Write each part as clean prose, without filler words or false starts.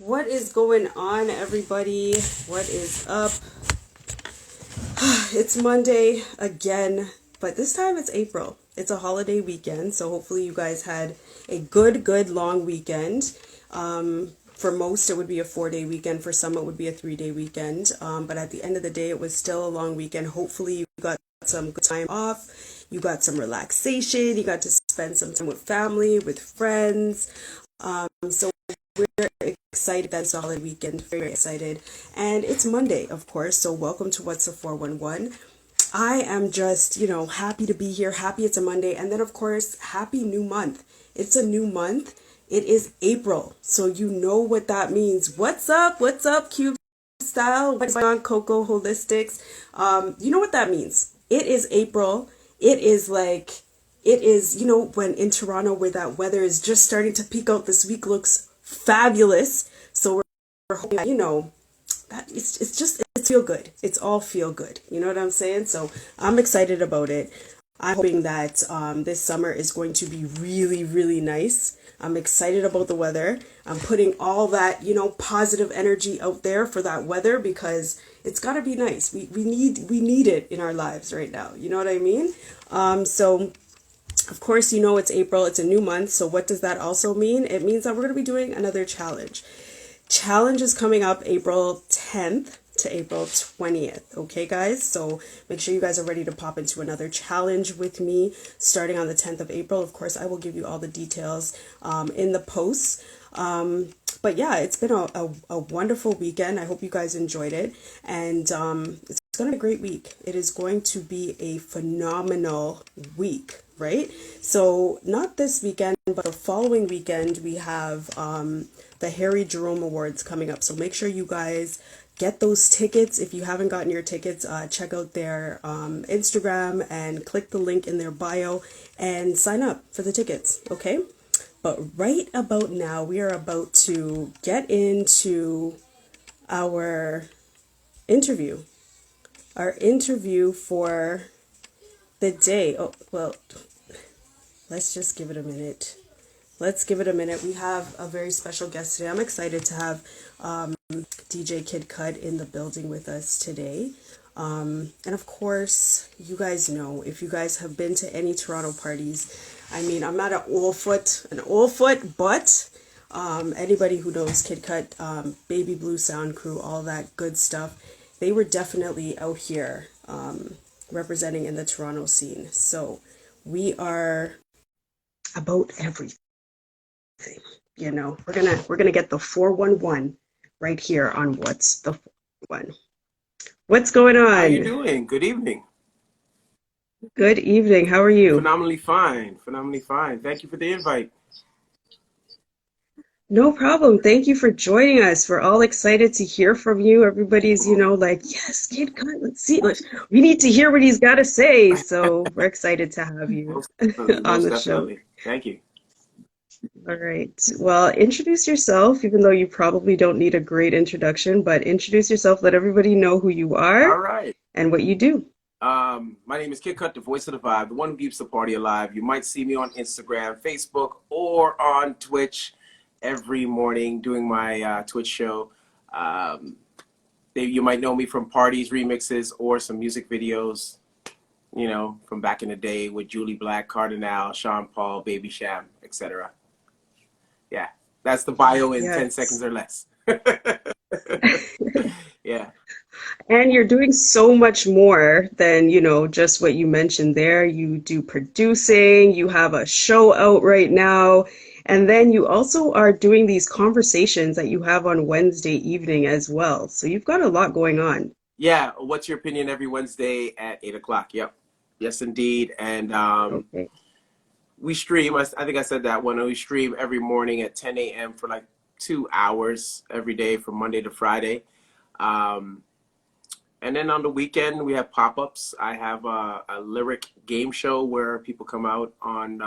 What is going on, everybody? What is up? It's Monday again, but this time it's April. It's a holiday weekend, so hopefully you guys had a good long weekend. For most, it would be a 4-day weekend. For some, it would be a 3-day weekend. But at the end of the day, it was still a long weekend. Hopefully, you got some good time off. You got some relaxation. You got to spend some time with family, with friends. So we're excited. That's a holiday weekend. Very excited. And it's Monday, of course. So welcome to What's the 411. I am just, happy to be here. Happy it's a Monday. And then, of course, happy new month. It's a new month. It is April, so you know what that means. What's up? What's up, Cube Style? What's on Coco Holistics? You know what that means. It is April. It is, when in Toronto where that weather is just starting to peak out this week looks fabulous. So we're hoping that, that it's feel good. It's all feel good. You know what I'm saying? So I'm excited about it. I'm hoping that this summer is going to be really nice. I'm excited about the weather. I'm putting all that, positive energy out there for that weather because it's got to be nice. We need it in our lives right now. You know what I mean? So of course, it's April. It's a new month. So what does that also mean? It means that we're going to be doing another challenge. Challenge is coming up April 10th to April 20th. Okay, guys? So make sure you guys are ready to pop into another challenge with me starting on the 10th of April. Of course, I will give you all the details in the posts. But yeah, it's been a wonderful weekend. I hope you guys enjoyed it. And it's going to be a great week. It is going to be a phenomenal week, right? So not this weekend, but the following weekend, we have the Harry Jerome Awards coming up. So make sure you guys get those tickets. If you haven't gotten your tickets, check out their Instagram and click the link in their bio and sign up for the tickets, okay? But right about now, we are about to get into our interview. Our interview for the day. Oh, well, let's just give it a minute. Let's give it a minute. We have a very special guest today. I'm excited to have DJ KidKut in the building with us today. And of course, you guys know, if you guys have been to any Toronto parties, I'm not an old foot, but anybody who knows KidKut, Baby Blue Sound Crew, all that good stuff, they were definitely out here representing in the Toronto scene. So we are about everything. We're gonna get the 411 right here on What's the 411. What's going on? How you doing? Good evening. Good evening. How are you? Phenomenally fine. Thank you for the invite. No problem. Thank you for joining us. We're all excited to hear from you. Everybody's, yes, KidKut, let's see. We need to hear what he's got to say. So we're excited to have you on the show. Thank you. All right. Well, introduce yourself, even though you probably don't need a great introduction, but introduce yourself. Let everybody know who you are. All right. And what you do. My name is KidKut, the voice of the vibe, the one who keeps the party alive. You might see me on Instagram, Facebook, or on Twitch every morning doing my Twitch show. You might know me from parties, remixes, or some music videos, from back in the day with Julie Black, Cardinal, Sean Paul, Baby Sham, etc. Yeah, that's the bio in 10 seconds or less. Yeah. And you're doing so much more than, just what you mentioned there. You do producing, you have a show out right now, and then you also are doing these conversations that you have on Wednesday evening as well. So you've got a lot going on. Yeah. What's your opinion every Wednesday at 8 o'clock? Yep. Yes, indeed. And Okay. we stream. I think I said that one. We stream every morning at 10 a.m. for like 2 hours every day from Monday to Friday. And then on the weekend, we have pop-ups. I have a lyric game show where people come out on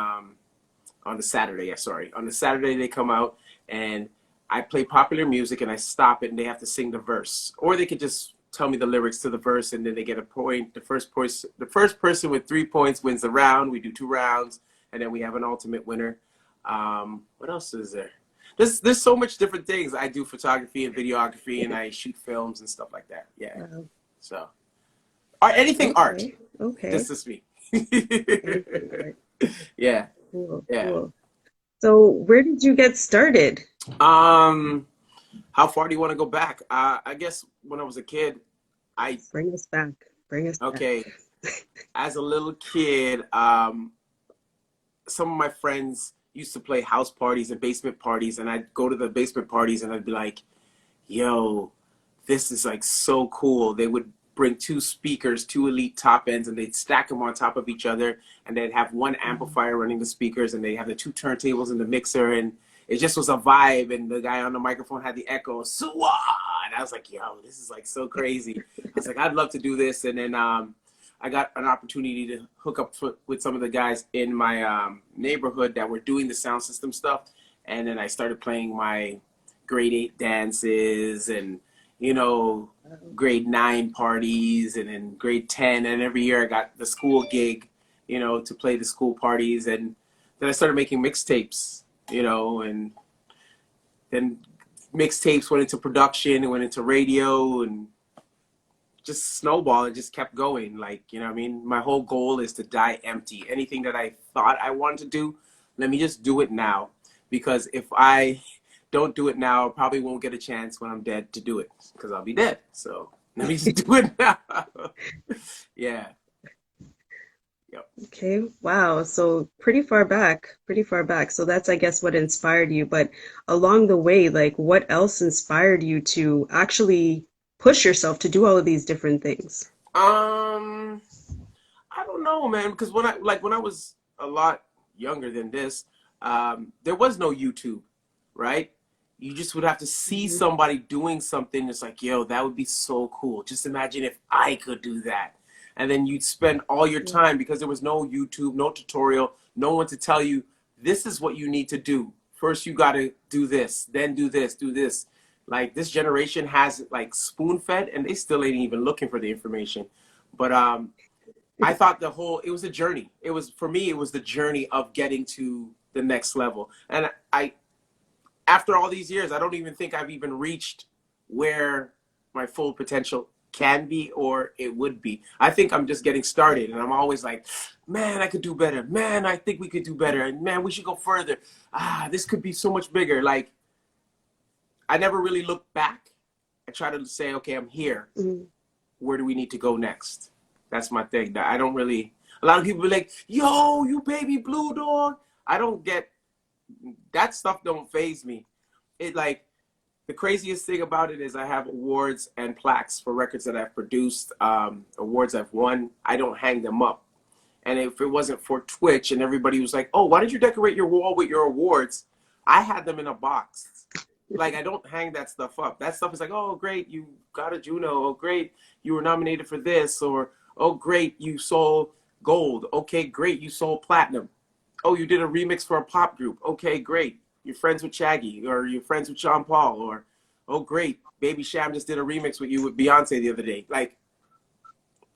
the Saturday. Yeah, sorry. On the Saturday, they come out and I play popular music and I stop it and they have to sing the verse. Or they could just tell me the lyrics to the verse and then they get a point. The first person with 3 points wins the round. We do 2 rounds and then we have an ultimate winner. What else is there? there's so much different things. I do photography and videography, and I shoot films and stuff like that. Yeah. Wow. So, or anything art. Okay. Okay. This is me. Anything art. Yeah. Cool. Yeah. Cool. So where did you get started? Um, how far do you want to go back? I guess when I was a kid, I Bring us back. Bring us back. okay. As a little kid, some of my friends used to play house parties and basement parties, and I'd go to the basement parties and I'd be like, yo, this is like so cool. They would bring two speakers, two elite top ends, and they'd stack them on top of each other, and they'd have one amplifier running the speakers, and they have the two turntables and the mixer, and it just was a vibe. And the guy on the microphone had the echo, Suwa! And I was like, yo, this is like so crazy. I was like, I'd love to do this. And then I got an opportunity to hook up with some of the guys in my neighborhood that were doing the sound system stuff. And then I started playing my grade 8 dances and, you know, grade 9 parties, and then grade 10. And every year I got the school gig, you know, to play the school parties. And then I started making mixtapes, you know, and then mixtapes went into production and went into radio, and just snowball. It just kept going. Like, you know what I mean? My whole goal is to die empty. Anything that I thought I wanted to do, let me just do it now. Because if I don't do it now, I probably won't get a chance when I'm dead to do it, because I'll be dead. So let me just do it now. Yeah. Yep. Okay, wow. So pretty far back, pretty far back. So that's, I guess, what inspired you. But along the way, like, what else inspired you to actually push yourself to do all of these different things? I don't know, man, because when I was a lot younger than this, there was no YouTube, right? You just would have to see Mhm. somebody doing something that's like, yo, that would be so cool. Just imagine if I could do that. And then you'd spend all your Yeah. time, because there was no YouTube, no tutorial, no one to tell you, this is what you need to do. First, you got to do this, then do this, do this. Like, this generation has it like spoon fed, and they still ain't even looking for the information. But I thought it was a journey. It was, for me, it was the journey of getting to the next level. And after all these years, I don't even think I've even reached where my full potential can be or it would be. I think I'm just getting started, and I'm always like, man, I could do better. Man, I think we could do better. And man, we should go further. This could be so much bigger. Like, I never really look back. I try to say, okay, I'm here. Mhm. Where do we need to go next? That's my thing. I don't really, a lot of people be like, yo, you baby blue dog. I don't get, that stuff don't faze me. It, like, the craziest thing about it is I have awards and plaques for records that I've produced, awards I've won. I don't hang them up. And if it wasn't for Twitch and everybody was like, oh, why did you decorate your wall with your awards? I had them in a box. Like, I don't hang that stuff up. That stuff is like, oh, great, you got a Juno. Oh, great, you were nominated for this. Or, oh, great, you sold gold. Okay, great, you sold platinum. Oh, you did a remix for a pop group. Okay, great. You're friends with Shaggy, or you're friends with Sean Paul, or, oh, great, Baby Sham just did a remix with you with Beyonce the other day. Like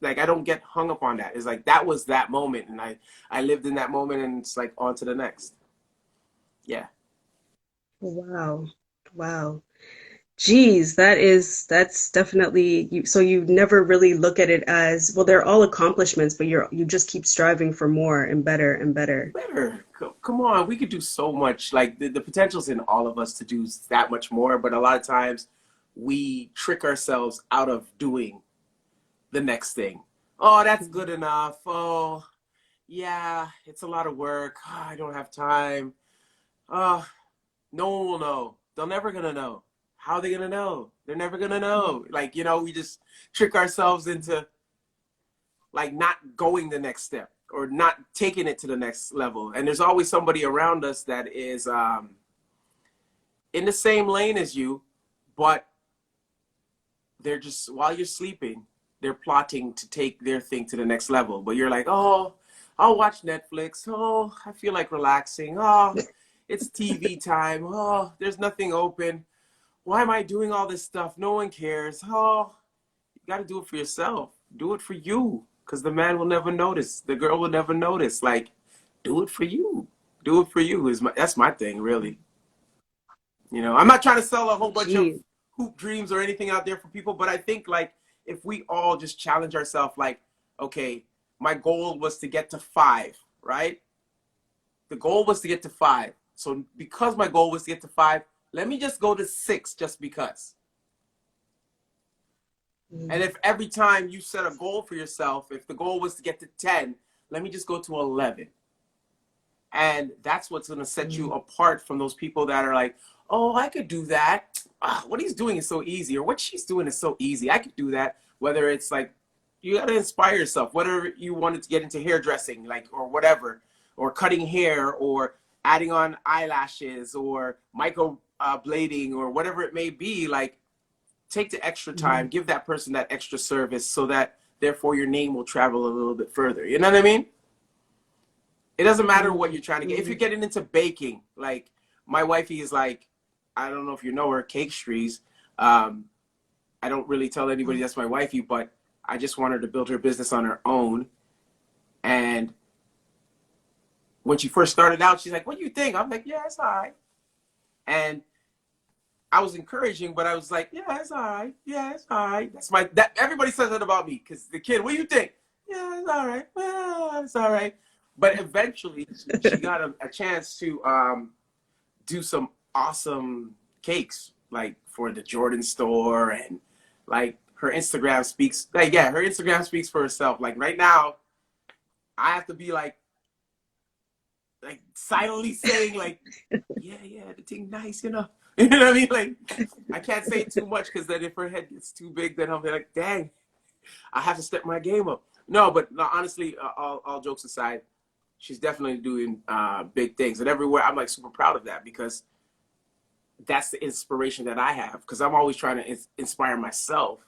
I don't get hung up on that. It's like, that was that moment, and I lived in that moment, and it's like on to the next. Yeah. Wow. Wow. Geez, that's definitely you. So you never really look at it as, well, they're all accomplishments, but you just keep striving for more and better and better. Better. Come on, we could do so much. Like, the potential's in all of us to do that much more, but a lot of times we trick ourselves out of doing the next thing. Oh, that's good enough. Oh, yeah, it's a lot of work. Oh, I don't have time. Oh, no one will know. They're never gonna know. How are they gonna know? They're never gonna know. Like, you know, we just trick ourselves into, like, not going the next step or not taking it to the next level. And there's always somebody around us that is in the same lane as you, but they're just, while you're sleeping, they're plotting to take their thing to the next level. But you're like, oh, I'll watch Netflix. Oh, I feel like relaxing. Oh, it's TV time. Oh, there's nothing open. Why am I doing all this stuff? No one cares. Oh, you got to do it for yourself. Do it for you, because the man will never notice. The girl will never notice. Like, do it for you. Do it for you. That's my thing, really. I'm not trying to sell a whole bunch of Jeez. hoop dreams or anything out there for people, but I think like if we all just challenge ourselves, like, okay, my goal was to get to 5, right? The goal was to get to 5. So because my goal was to get to 5, let me just go to 6 just because. And if every time you set a goal for yourself, if the goal was to get to 10, let me just go to 11. And that's what's going to set you apart from those people that are like, oh, I could do that. What he's doing is so easy, or what she's doing is so easy. I could do that. Whether it's like, you got to inspire yourself, whether you wanted to get into hairdressing, like, or whatever, or cutting hair, or adding on eyelashes, or micro blading, or whatever it may be. Like, take the extra time, give that person that extra service so that therefore your name will travel a little bit further. You know what I mean? It doesn't matter what you're trying to get. If you're getting into baking, like my wifey is like, I don't know if you know her, Cakestrees. I don't really tell anybody that's my wifey, but I just want her to build her business on her own. And when she first started out, she's like, what do you think? I'm like, yeah, it's all right. And I was encouraging, but I was like, yeah, it's all right. Yeah, it's all right. Everybody says that about me, because the kid, what do you think? Yeah, it's all right. Well, it's all right. But eventually, she got a chance to do some awesome cakes, like for the Jordan store, and like her Instagram speaks. Like, yeah, her Instagram speaks for herself. Like right now, I have to be like silently saying like, yeah, the thing nice, you know. You know what I mean? Like, I can't say too much, because then if her head gets too big, then I'll be like, dang, I have to step my game up. No, but no, honestly, all jokes aside, she's definitely doing big things. And everywhere, I'm like super proud of that, because that's the inspiration that I have. Because I'm always trying to inspire myself.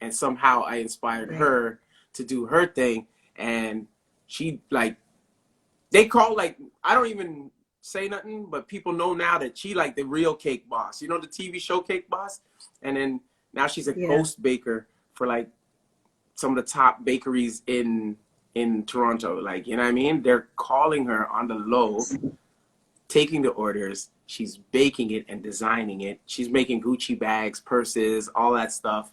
And somehow I inspired her to do her thing. And she, like, they call, like, I don't even say nothing, but people know now that she like the real cake boss. You know, the TV show Cake Boss? And then now she's a ghost baker for like some of the top bakeries in Toronto. Like, you know what I mean? They're calling her on the low, taking the orders. She's baking it and designing it. She's making Gucci bags, purses, all that stuff.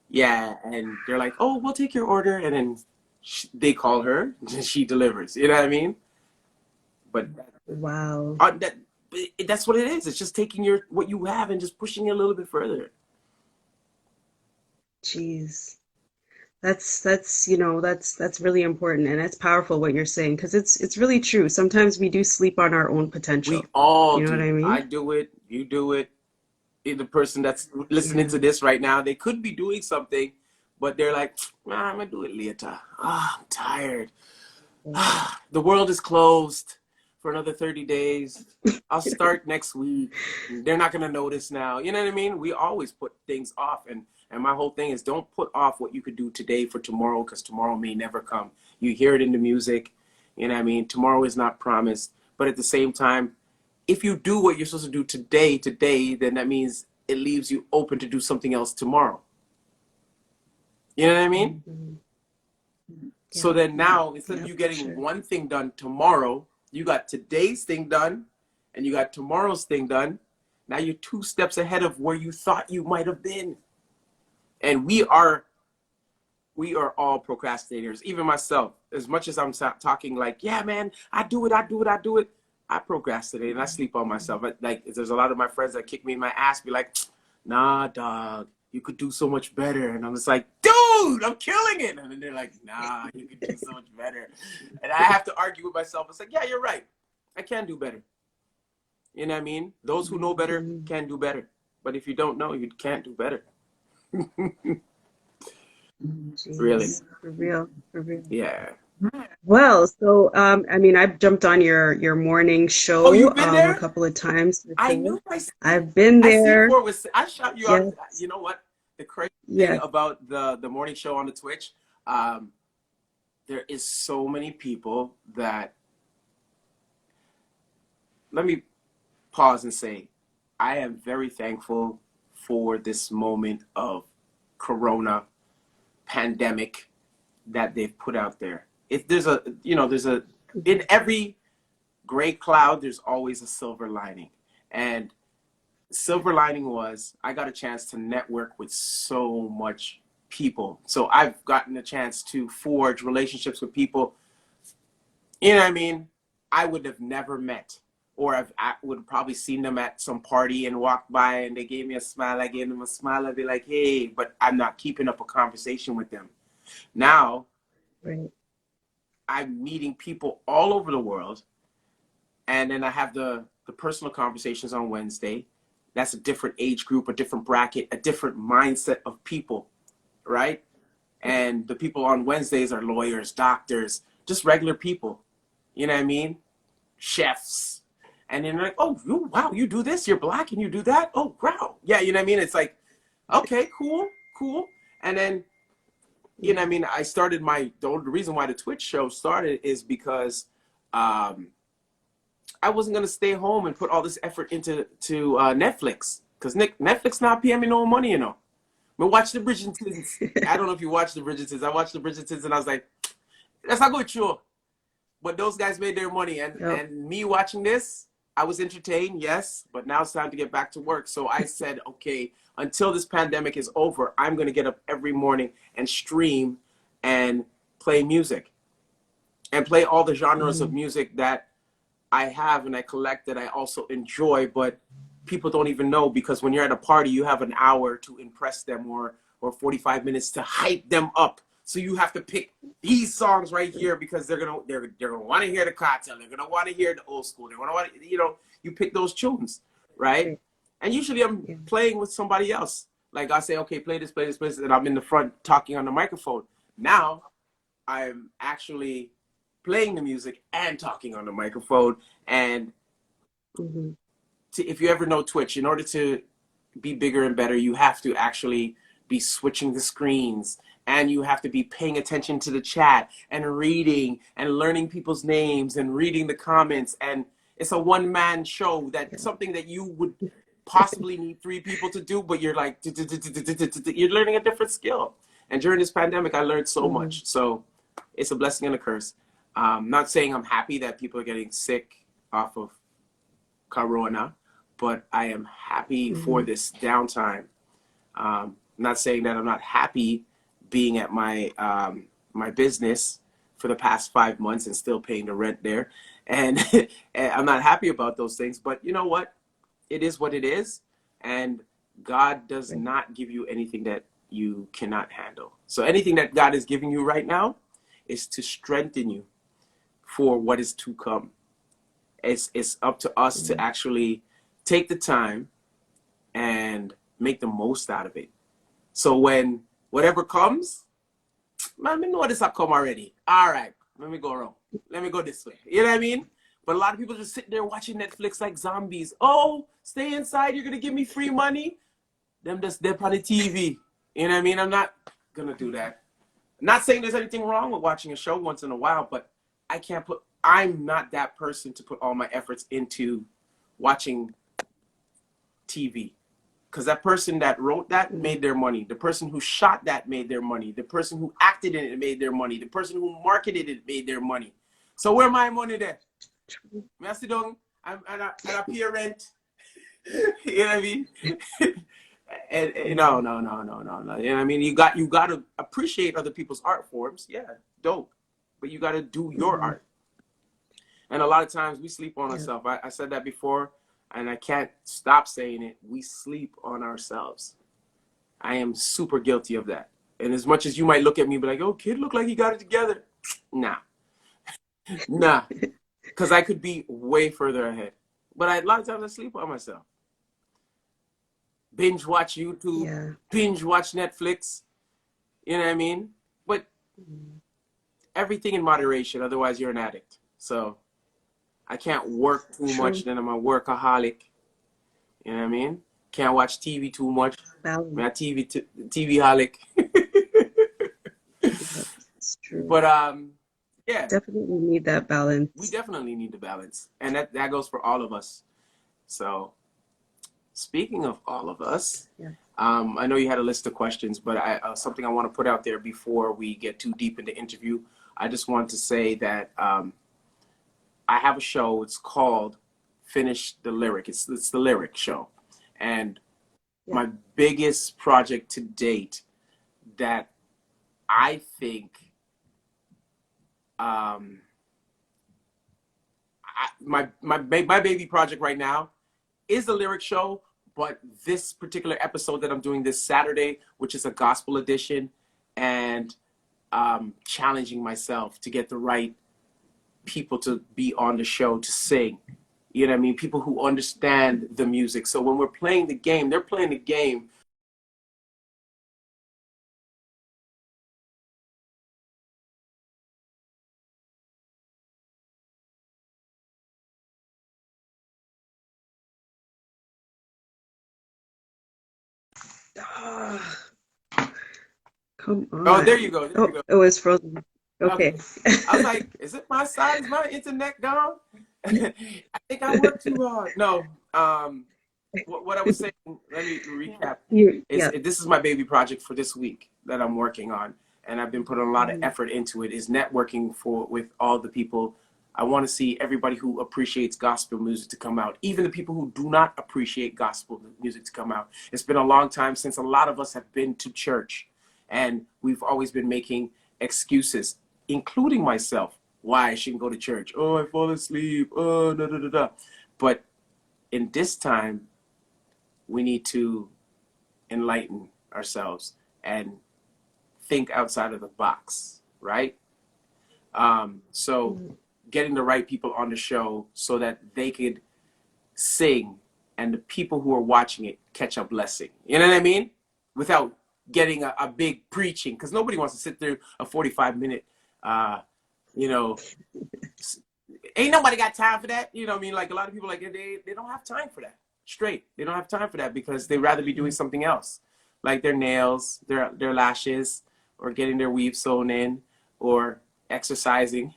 Yeah, and they're like, oh, we'll take your order. And then they call her and she delivers. You know what I mean? But Wow. That's what it is. It's just taking what you have and just pushing it a little bit further. Jeez. That's really important, and that's powerful what you're saying, because it's really true. Sometimes we do sleep on our own We potential. all You know what I do. mean? I do it. You do it. The person that's listening to this right now, they could be doing something, but they're like, I'm going to do it later. I'm tired. The world is closed for another 30 days. I'll start next week. They're not going to notice now. You know what I mean? We always put things off. And my whole thing is, don't put off what you could do today for tomorrow, because tomorrow may never come. You hear it in the music. You know what I mean? Tomorrow is not promised. But at the same time, if you do what you're supposed to do today, then that means it leaves you open to do something else tomorrow. You know what I mean? So then now, instead of you getting one thing done tomorrow, you got today's thing done and you got tomorrow's thing done. Now you're 2 steps ahead of where you thought you might have been. And we are all procrastinators, even myself. As much as I'm talking like, yeah, man, I do it. I procrastinate and I sleep on myself. Like, there's a lot of my friends that kick me in my ass, be like, nah, dog, you could do so much better. And I'm just like, dude, I'm killing it. And then they're like, nah, you could do so much better. And I have to argue with myself. It's like, yeah, you're right. I can do better. You know what I mean? Those who know better can do better. But if you don't know, you can't do better. Really? For real. Yeah. Well, so I mean, I've jumped on your morning Oh, show you've been a there? couple of times I before. knew I've been I see there. I shot you out. Yes, You know what? The crazy thing yes. about the morning show on the Twitch, there is so many people that, let me pause and say, I am very thankful for this moment of Corona pandemic that they've put out there. If there's in every gray cloud, there's always a silver lining. And silver lining was I got a chance to network with so much people. So I've gotten a chance to forge relationships with people, you know what I mean, I would have never met. Or I would have probably seen them at some party and walked by and they gave me a smile. I gave them a smile. I'd be like, hey, but I'm not keeping up a conversation with them. Now Right. I'm meeting people all over the world. And then I have the personal conversations on Wednesday. That's a different age group, a different bracket, a different mindset of people, right? And the people on Wednesdays are lawyers, doctors, just regular people. You know what I mean? Chefs. And then they're like, oh, wow, you do this, you're black and you do that? Oh, wow. Yeah, you know what I mean? It's like, okay, cool, cool. And then, you know what I mean? I started the reason why the Twitch show started is because I wasn't going to stay home and put all this effort into Netflix. Because Netflix not paying me no money, you know. I watch the Bridgertons. I don't know if you watch the Bridgertons. I watched the Bridgertons and I was like, that's not good, sure. But those guys made their money. And me watching this, I was entertained, yes. But now it's time to get back to work. So I said, okay, until this pandemic is over, I'm going to get up every morning and stream and play music. And play all the genres of music that I have and I collect that I also enjoy, but people don't even know, because when you're at a party, you have an hour to impress them or 45 minutes to hype them up. So you have to pick these songs right here because they're gonna want to hear the Cartel, they're gonna want to hear the old school, they're gonna want to, you pick those tunes, right? And usually I'm playing with somebody else. Like I say, okay, play this, and I'm in the front talking on the microphone. Now I'm actually playing the music and talking on the microphone. And if you ever know Twitch, in order to be bigger and better, you have to actually be switching the screens, and you have to be paying attention to the chat and reading and learning people's names and reading the comments. And it's a one-man show. That's something that you would possibly need 3 people to do, but you're like, you're learning a different skill. And during this pandemic, I learned so much. So it's a blessing and a curse. Not saying I'm happy that people are getting sick off of Corona, but I am happy for this downtime. Not saying that I'm not happy being at my my business for the past 5 months and still paying the rent there. And, and I'm not happy about those things, but you know what? It is what it is. And God does not give you anything that you cannot handle. So anything that God is giving you right now is to strengthen you for what is to come. It's up to us to actually take the time and make the most out of it. So when whatever comes, man, I know this will come already. All right, let me go wrong. Let me go this way. You know what I mean? But a lot of people just sit there watching Netflix like zombies. Oh, stay inside. You're going to give me free money. Them just dip on the TV. You know what I mean? I'm not going to do that. I'm not saying there's anything wrong with watching a show once in a while, but I'm not that person to put all my efforts into watching TV. Because that person that wrote that made their money. The person who shot that made their money. The person who acted in it made their money. The person who marketed it made their money. So where my money there? I sit down and I pay rent. You know what I mean? And no. You know what I mean? You got to appreciate other people's art forms. Yeah, dope. But you got to do your art. And a lot of times we sleep on ourselves. I said that before, and I can't stop saying it. We sleep on ourselves. I am super guilty of that. And as much as you might look at me and be like, oh, kid, look like he got it together. Nah. Because I could be way further ahead. But a lot of times I sleep on myself. Binge watch YouTube, binge watch Netflix. You know what I mean? But everything in moderation, otherwise you're an addict. So I can't work too much, then I'm a workaholic. You know what I mean? Can't watch TV too much. I'm a TV-holic. That's true. But yeah. Definitely need that balance. We definitely need the balance. And that goes for all of us. So speaking of all of us, I know you had a list of questions, but something I want to put out there before we get too deep into the interview. I just want to say that I have a show. It's called Finish the Lyric. It's the Lyric show. And Yeah. my biggest project to date that I think um, my baby project right now is the lyric show, but this particular episode that I'm doing this Saturday, which is a gospel edition, and challenging myself to get the right people to be on the show to sing. You know what I mean? People who understand the music. So when we're playing the game, they're playing the game. Ah, come Oh, there on. you go. There you Oh, go. it was frozen. Okay. Okay. I was like, is it my side? Is my internet gone? I think I worked too hard. No. What I was saying, let me recap, is Yeah. this is my baby project for this week that I'm working on, and I've been putting a lot of Mhm. effort into it, is networking with all the people. I want to see everybody who appreciates gospel music to come out, even the people who do not appreciate gospel music to come out. It's been a long time since a lot of us have been to church, and we've always been making excuses, including myself, why I shouldn't go to church. Oh, I fall asleep. Oh, da da da da. But in this time, we need to enlighten ourselves and think outside of the box, right? So Mhm. getting the right people on the show so that they could sing and the people who are watching it catch a blessing. You know what I mean? Without getting a big preaching, because nobody wants to sit through a 45-minute, you know, ain't nobody got time for that. You know what I mean? Like a lot of people, like they don't have time for that. Straight, they don't have time for that because they'd rather be doing something else, like their nails, their lashes, or getting their weave sewn in, or exercising,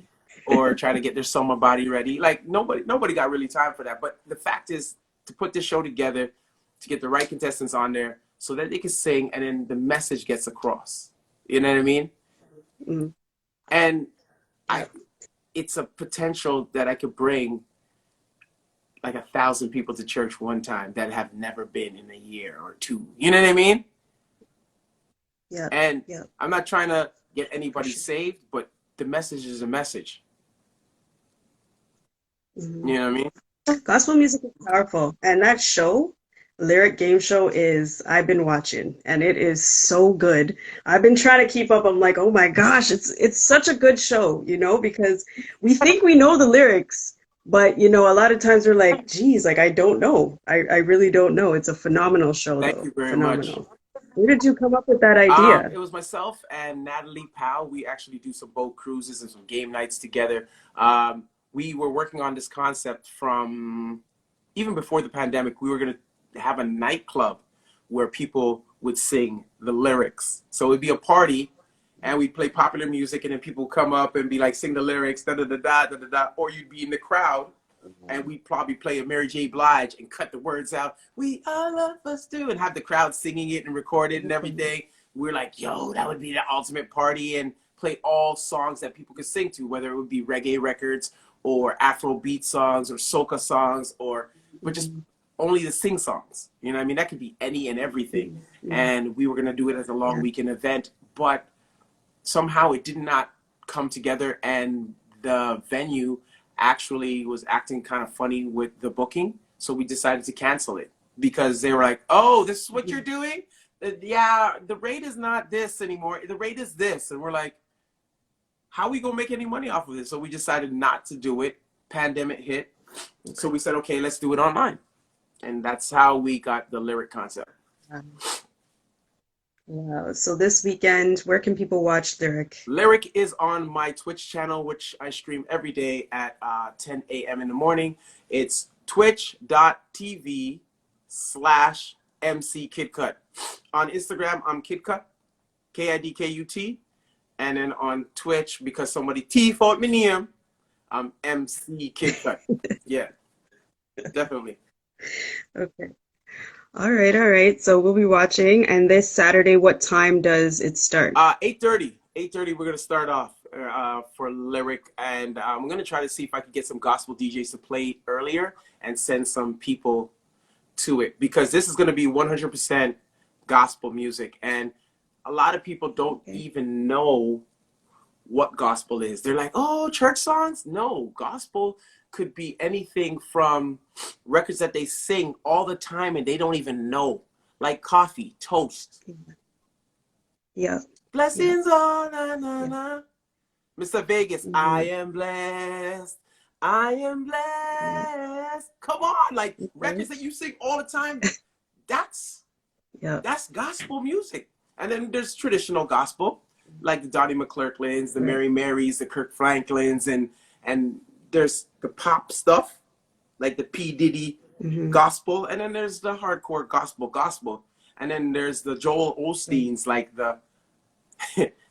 or trying to get their summer body ready. Like nobody got really time for that. But the fact is, to put this show together, to get the right contestants on there, so that they can sing, and then the message gets across. You know what I mean? Mhm. And I, Yeah. it's a potential that I could bring like 1,000 people to church one time that have never been in a year or two. You know what I mean? Yeah. And Yeah. I'm not trying to get For anybody sure. saved, but the message is a message. Mhm. You know what I mean? Gospel music is powerful. And that show, Lyric Game Show, is I've been watching and it is so good. I've been trying to keep up. I'm like, oh my gosh, it's such a good show, because we think we know the lyrics, but a lot of times we're like, geez, like I don't know. I really don't know. It's a phenomenal show Thank though. you very much. Phenomenal. Where did you come up with that idea? It was myself and Natalie Powell. We actually do some boat cruises and some game nights together. We were working on this concept from even before the pandemic. We were going to have a nightclub where people would sing the lyrics. So it'd be a party, and we'd play popular music, and then people would come up and be like, sing the lyrics, da da da da da da da. Or you'd be in the crowd, and we'd probably play a Mary J. Blige and cut the words out. We all love us do, and have the crowd singing it and record it and everything. We're like, yo, that would be the ultimate party, and play all songs that people could sing to, whether it would be reggae records or Afrobeat songs or soca songs, or but just Mhm. only the sing songs. You know what I mean? That could be any and everything. Mhm. And we were gonna do it as a long Yeah. weekend event, but somehow it did not come together, and the venue actually was acting kind of funny with the booking, so we decided to cancel it because they were like, oh, this is what you're doing. Yeah, the rate is not this anymore, the rate is this. And we're like, how are we gonna make any money off of this? So we decided not to do it. Pandemic hit, so Okay. we said, okay, let's do it online. And that's how we got the lyric concept. Wow. So this weekend, where can people watch Lyric? Lyric is on my Twitch channel, which I stream every day at 10 a.m. in the morning. It's twitch.tv/MC KidKut. On Instagram, I'm KidKut, KIDKUT. And then on Twitch, because somebody T fault me name, I'm MC KidKut. Yeah, definitely. Okay. All right, all right. So we'll be watching. And this Saturday, what time does it start? 8:30. 8:30, we're gonna start off for lyric, and I'm gonna try to see if I could get some gospel DJs to play earlier and send some people to it, because this is going to be 100% gospel music. And a lot of people don't Okay. even know what gospel is. They're like, oh, church songs? No, gospel could be anything from records that they sing all the time and they don't even know, like coffee, toast, Yeah. Yeah. blessings, oh, na, na, Yeah. na. Mr. Vegas, I Mm-hmm. am blessed. I am Yeah. blessed. Come on, like Okay. records that you sing all the time. That's Yeah. that's gospel music. And then there's traditional gospel, like the Donnie McClurkins, the Right. Mary Marys, the Kirk Franklins, and there's the pop stuff, like the P. Diddy Mm-hmm. gospel, and then there's the hardcore gospel. And then there's the Joel Right. Osteens, like the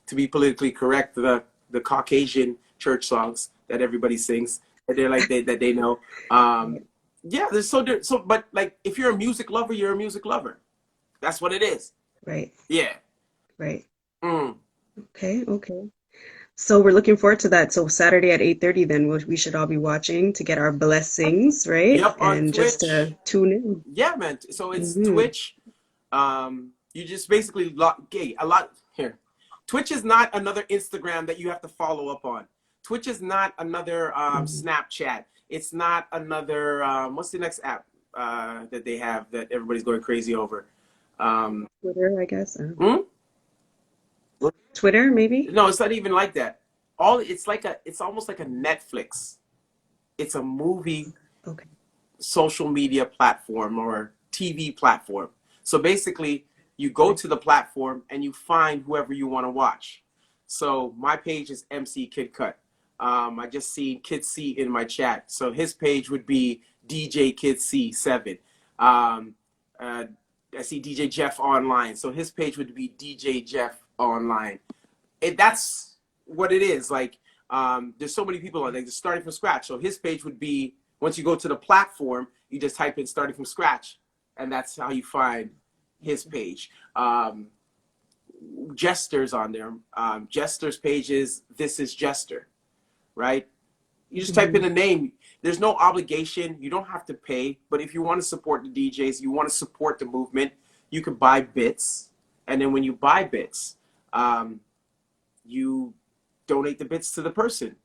to be politically correct, the Caucasian church songs that everybody sings that they're like that they know. Right. Yeah, there's so but like if you're a music lover, you're a music lover. That's what it is. Right. Yeah. Right. Mm. Okay. Okay. So we're looking forward to that. So Saturday at 8:30, then we should all be watching to get our blessings, right? Yep, on And just Twitch. to tune in. Yeah, man. So it's Mm-hmm. Twitch. You just basically gay a lot here. Twitch is not another Instagram that you have to follow up on. Twitch is not another Mm-hmm. Snapchat. It's not another what's the next app that they have that everybody's going crazy over? Um, Twitter, I guess. hmm? Twitter, maybe? No, it's not even like that. All it's almost like a Netflix. It's a movie Okay. social media platform or TV platform. So basically, you go Okay. to the platform and you find whoever you want to watch. So my page is MC KidKut. I just seen Kid C in my chat. So his page would be DJ Kid C7. Um, uh, I see DJ Jeff online. So his page would be DJ Jeff online. That's what it is. Like, there's so many people on there just starting from scratch. So his page would be, once you go to the platform, you just type in starting from scratch, and that's how you find his page. Jester's on there. Jester's page is This Is Jester, right? You just type Mm-hmm. in a name. There's no obligation. You don't have to pay. But if you want to support the DJs, you want to support the movement, you could buy bits. And then when you buy bits, you donate the bits to the person,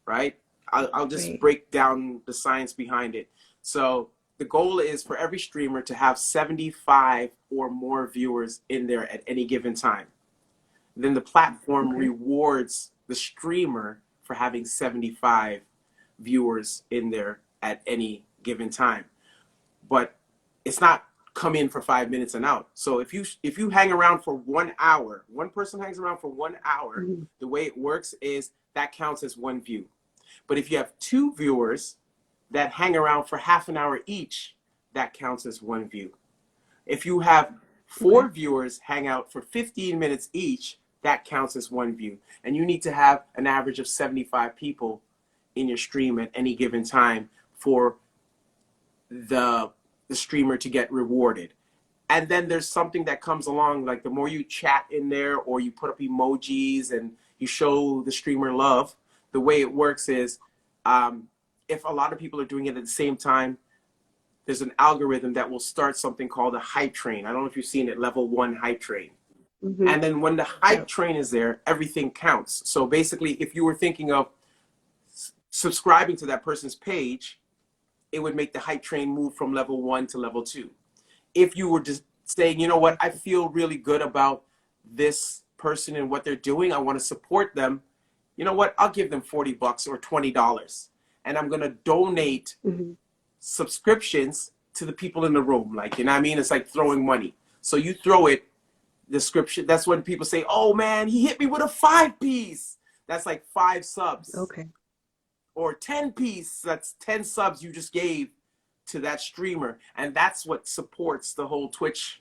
right? I'll just Right. break down the science behind it. So the goal is for every streamer to have 75 or more viewers in there at any given time. Then the platform Okay. rewards the streamer for having 75 viewers in there at any given time. But it's not come in for 5 minutes and out. So if you hang around for 1 hour, one person hangs around for 1 hour, Mm-hmm. the way it works is that counts as one view. But if you have two viewers that hang around for half an hour each, that counts as one view. If you have Okay. four viewers hang out for 15 minutes each, that counts as one view. And you need to have an average of 75 people in your stream at any given time for the streamer to get rewarded. And then there's something that comes along, like the more you chat in there or you put up emojis and you show the streamer love, the way it works is if a lot of people are doing it at the same time, there's an algorithm that will start something called a hype train. I don't know if you've seen it, level 1 hype train. Mm-hmm. And then when the hype Yep. train is there, everything counts. So basically, if you were thinking of subscribing to that person's page, it would make the hype train move from level 1 to level 2. If you were just saying, you know what, I feel really good about this person and what they're doing, I want to support them, you know what, I'll give them $40 or $20. And I'm going to donate Mm-hmm. subscriptions to the people in the room. Like, you know what I mean? It's like throwing money. So you throw it, description. That's when people say, oh man, he hit me with a 5-piece. That's like 5 subs. Okay. Or 10-piece. That's 10 subs you just gave to that streamer. And that's what supports the whole Twitch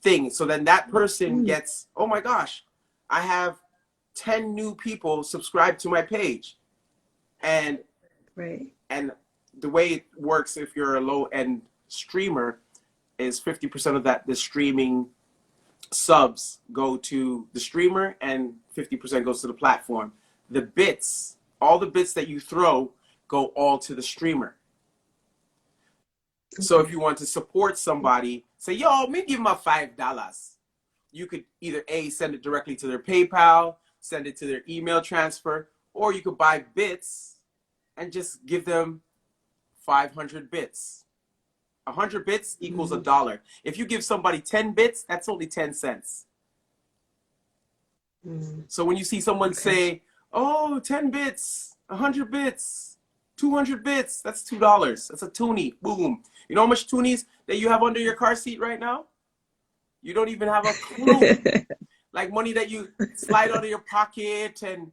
thing. So then that person Mm. gets, oh my gosh, I have 10 new people subscribed to my page. And Right. and the way it works if you're a low end streamer is 50% of that the streaming subs go to the streamer and 50% goes to the platform. The bits, all the bits that you throw go all to the streamer. So if Okay. you want to support somebody, say, yo, me give them a $5. You could either A, send it directly to their PayPal, send it to their email transfer, or you could buy bits and just give them 500 bits. 100 bits equals Mm, $1. If you give somebody 10 bits, that's only 10 cents. mm, So when you see someone okay. say, oh, 10 bits, 100 bits, 200 bits, that's $2. That's a toonie. Boom. You know how much toonies that you have under your car seat right now? You don't even have a clue. Like money that you slide out of your pocket and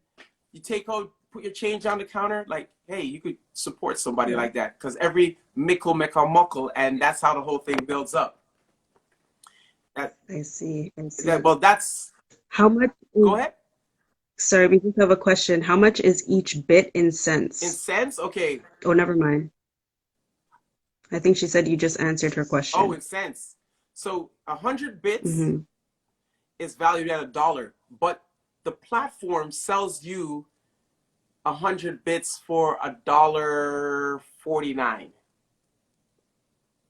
you take out, put your change on the counter. Like, hey, you could support somebody Yeah, like that because every mickle make a muckle, and that's how the whole thing builds up. That, I see. I that, see. well, that's, How much go is, ahead. sorry, we just have a question. How much is each bit in In cents? cents, okay. Oh, never mind. I think she said you just answered her Oh, question. in cents. So 100 bits Mm-hmm. is valued at $1, but the platform sells you 100 bits for $1.49,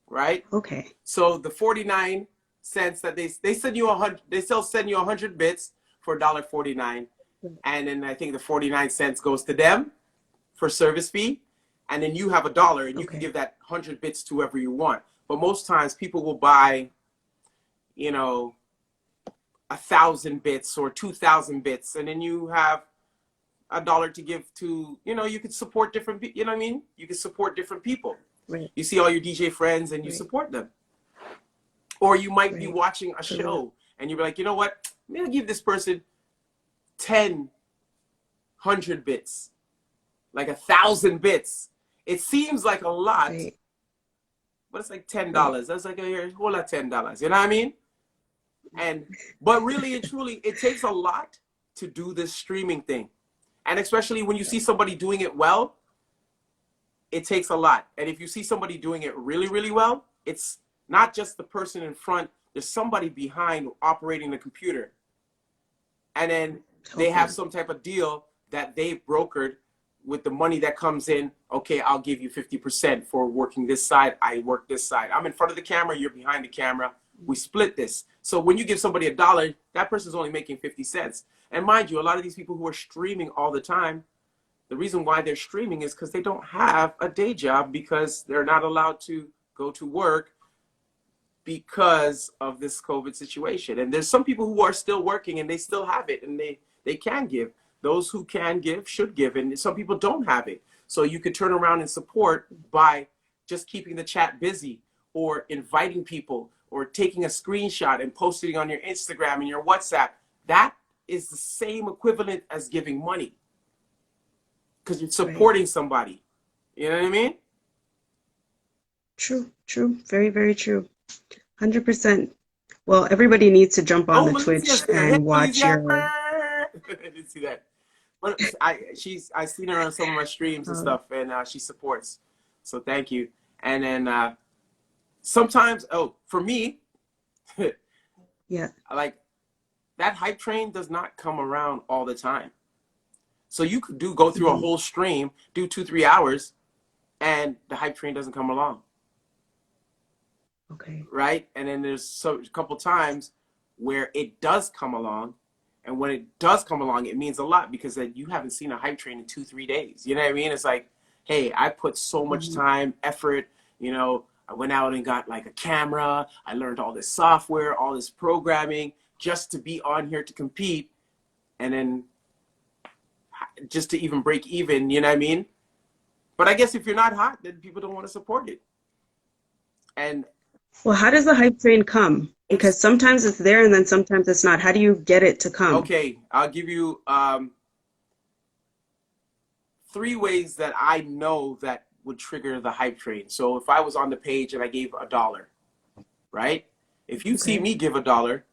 right? Okay. So the 49 cents that they send you 100, they still send you 100 bits for $1.49, and then I think the 49 cents goes to them for service fee, and then you have $1 and you can Okay. give that 100 bits to whoever you want. But most times people will buy, you know, 1,000 bits or 2,000 bits, and then you have $1 to give to, you could support different, you know what I mean? You can support different people. Right. You see all your DJ friends and you Right. support them. Or you might be Right. watching a True. show and you're like, you know what? I'm going to give this person 1,000 bits, like 1,000 bits. It seems like a lot, Right. but it's like $10. Right. That's like a whole lot $10. You know what I mean? And but really and truly, it takes a lot to do this streaming thing. And especially when you see somebody doing it well, it takes a lot. And if you see somebody doing it really, really well, it's not just the person in front, there's somebody behind operating the computer. And then they have Totally. some type of deal that they've brokered with the money that comes in. Okay, I'll give you 50% for working this side. I work this side. I'm in front of the camera, you're behind the camera. We split this. So when you give somebody $1, that person's only making 50 cents. And mind you, a lot of these people who are streaming all the time, the reason why they're streaming is because they don't have a day job, because they're not allowed to go to work because of this COVID situation. And there's some people who are still working and they still have it and they can give. Those who can give should give. And some people don't have it. So you could turn around and support by just keeping the chat busy, or inviting people, or taking a screenshot and posting it on your Instagram and your WhatsApp. That is the same equivalent as giving money, because you're Right. supporting somebody. You know what I mean? True. True. Very, very true. 100%. Well, everybody needs to jump on Oh, the Melicia's Twitch there. Hey, and watch Alicia. your. I didn't see that. But I seen her on some of my streams and Um, stuff, and she supports. So thank you. And then sometimes, oh, for me, yeah. like, that hype train does not come around all the time. So you could go through a Hmm. whole stream, do 2-3 hours, and the hype train doesn't come along, Okay. right? And then there's a couple times where it does come along, and when it does come along, it means a lot, because then you haven't seen a hype train in 2-3 days. You know what I mean? It's like, hey, I put so much Hmm. time, effort. I went out and got like a camera. I learned all this software, all this programming, just to be on here to compete, and then just to even break even. You know what I mean? But I guess if you're not hot, then people don't want to support it. And Well, how does the hype train come? it's Because sometimes it's there and then sometimes it's not. How do you get it to come? okay. I'll give you 3 ways that I know that would trigger the hype train. So if I was on the page and I gave $1, right? If you see Okay. me give $1,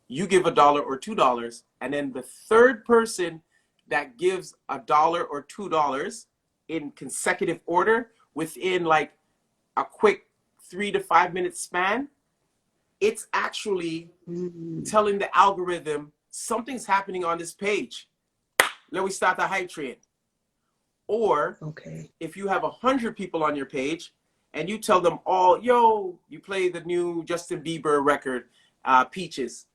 you give $1 or $2, and then the third person that gives $1 or $2 in consecutive order within like a quick 3 to 5 minute span, it's actually Mm, telling the algorithm something's happening on this page. Let me start the hype train. Or okay. if you have 100 people on your page and you tell them all, yo, you play the new Justin Bieber record, Peaches.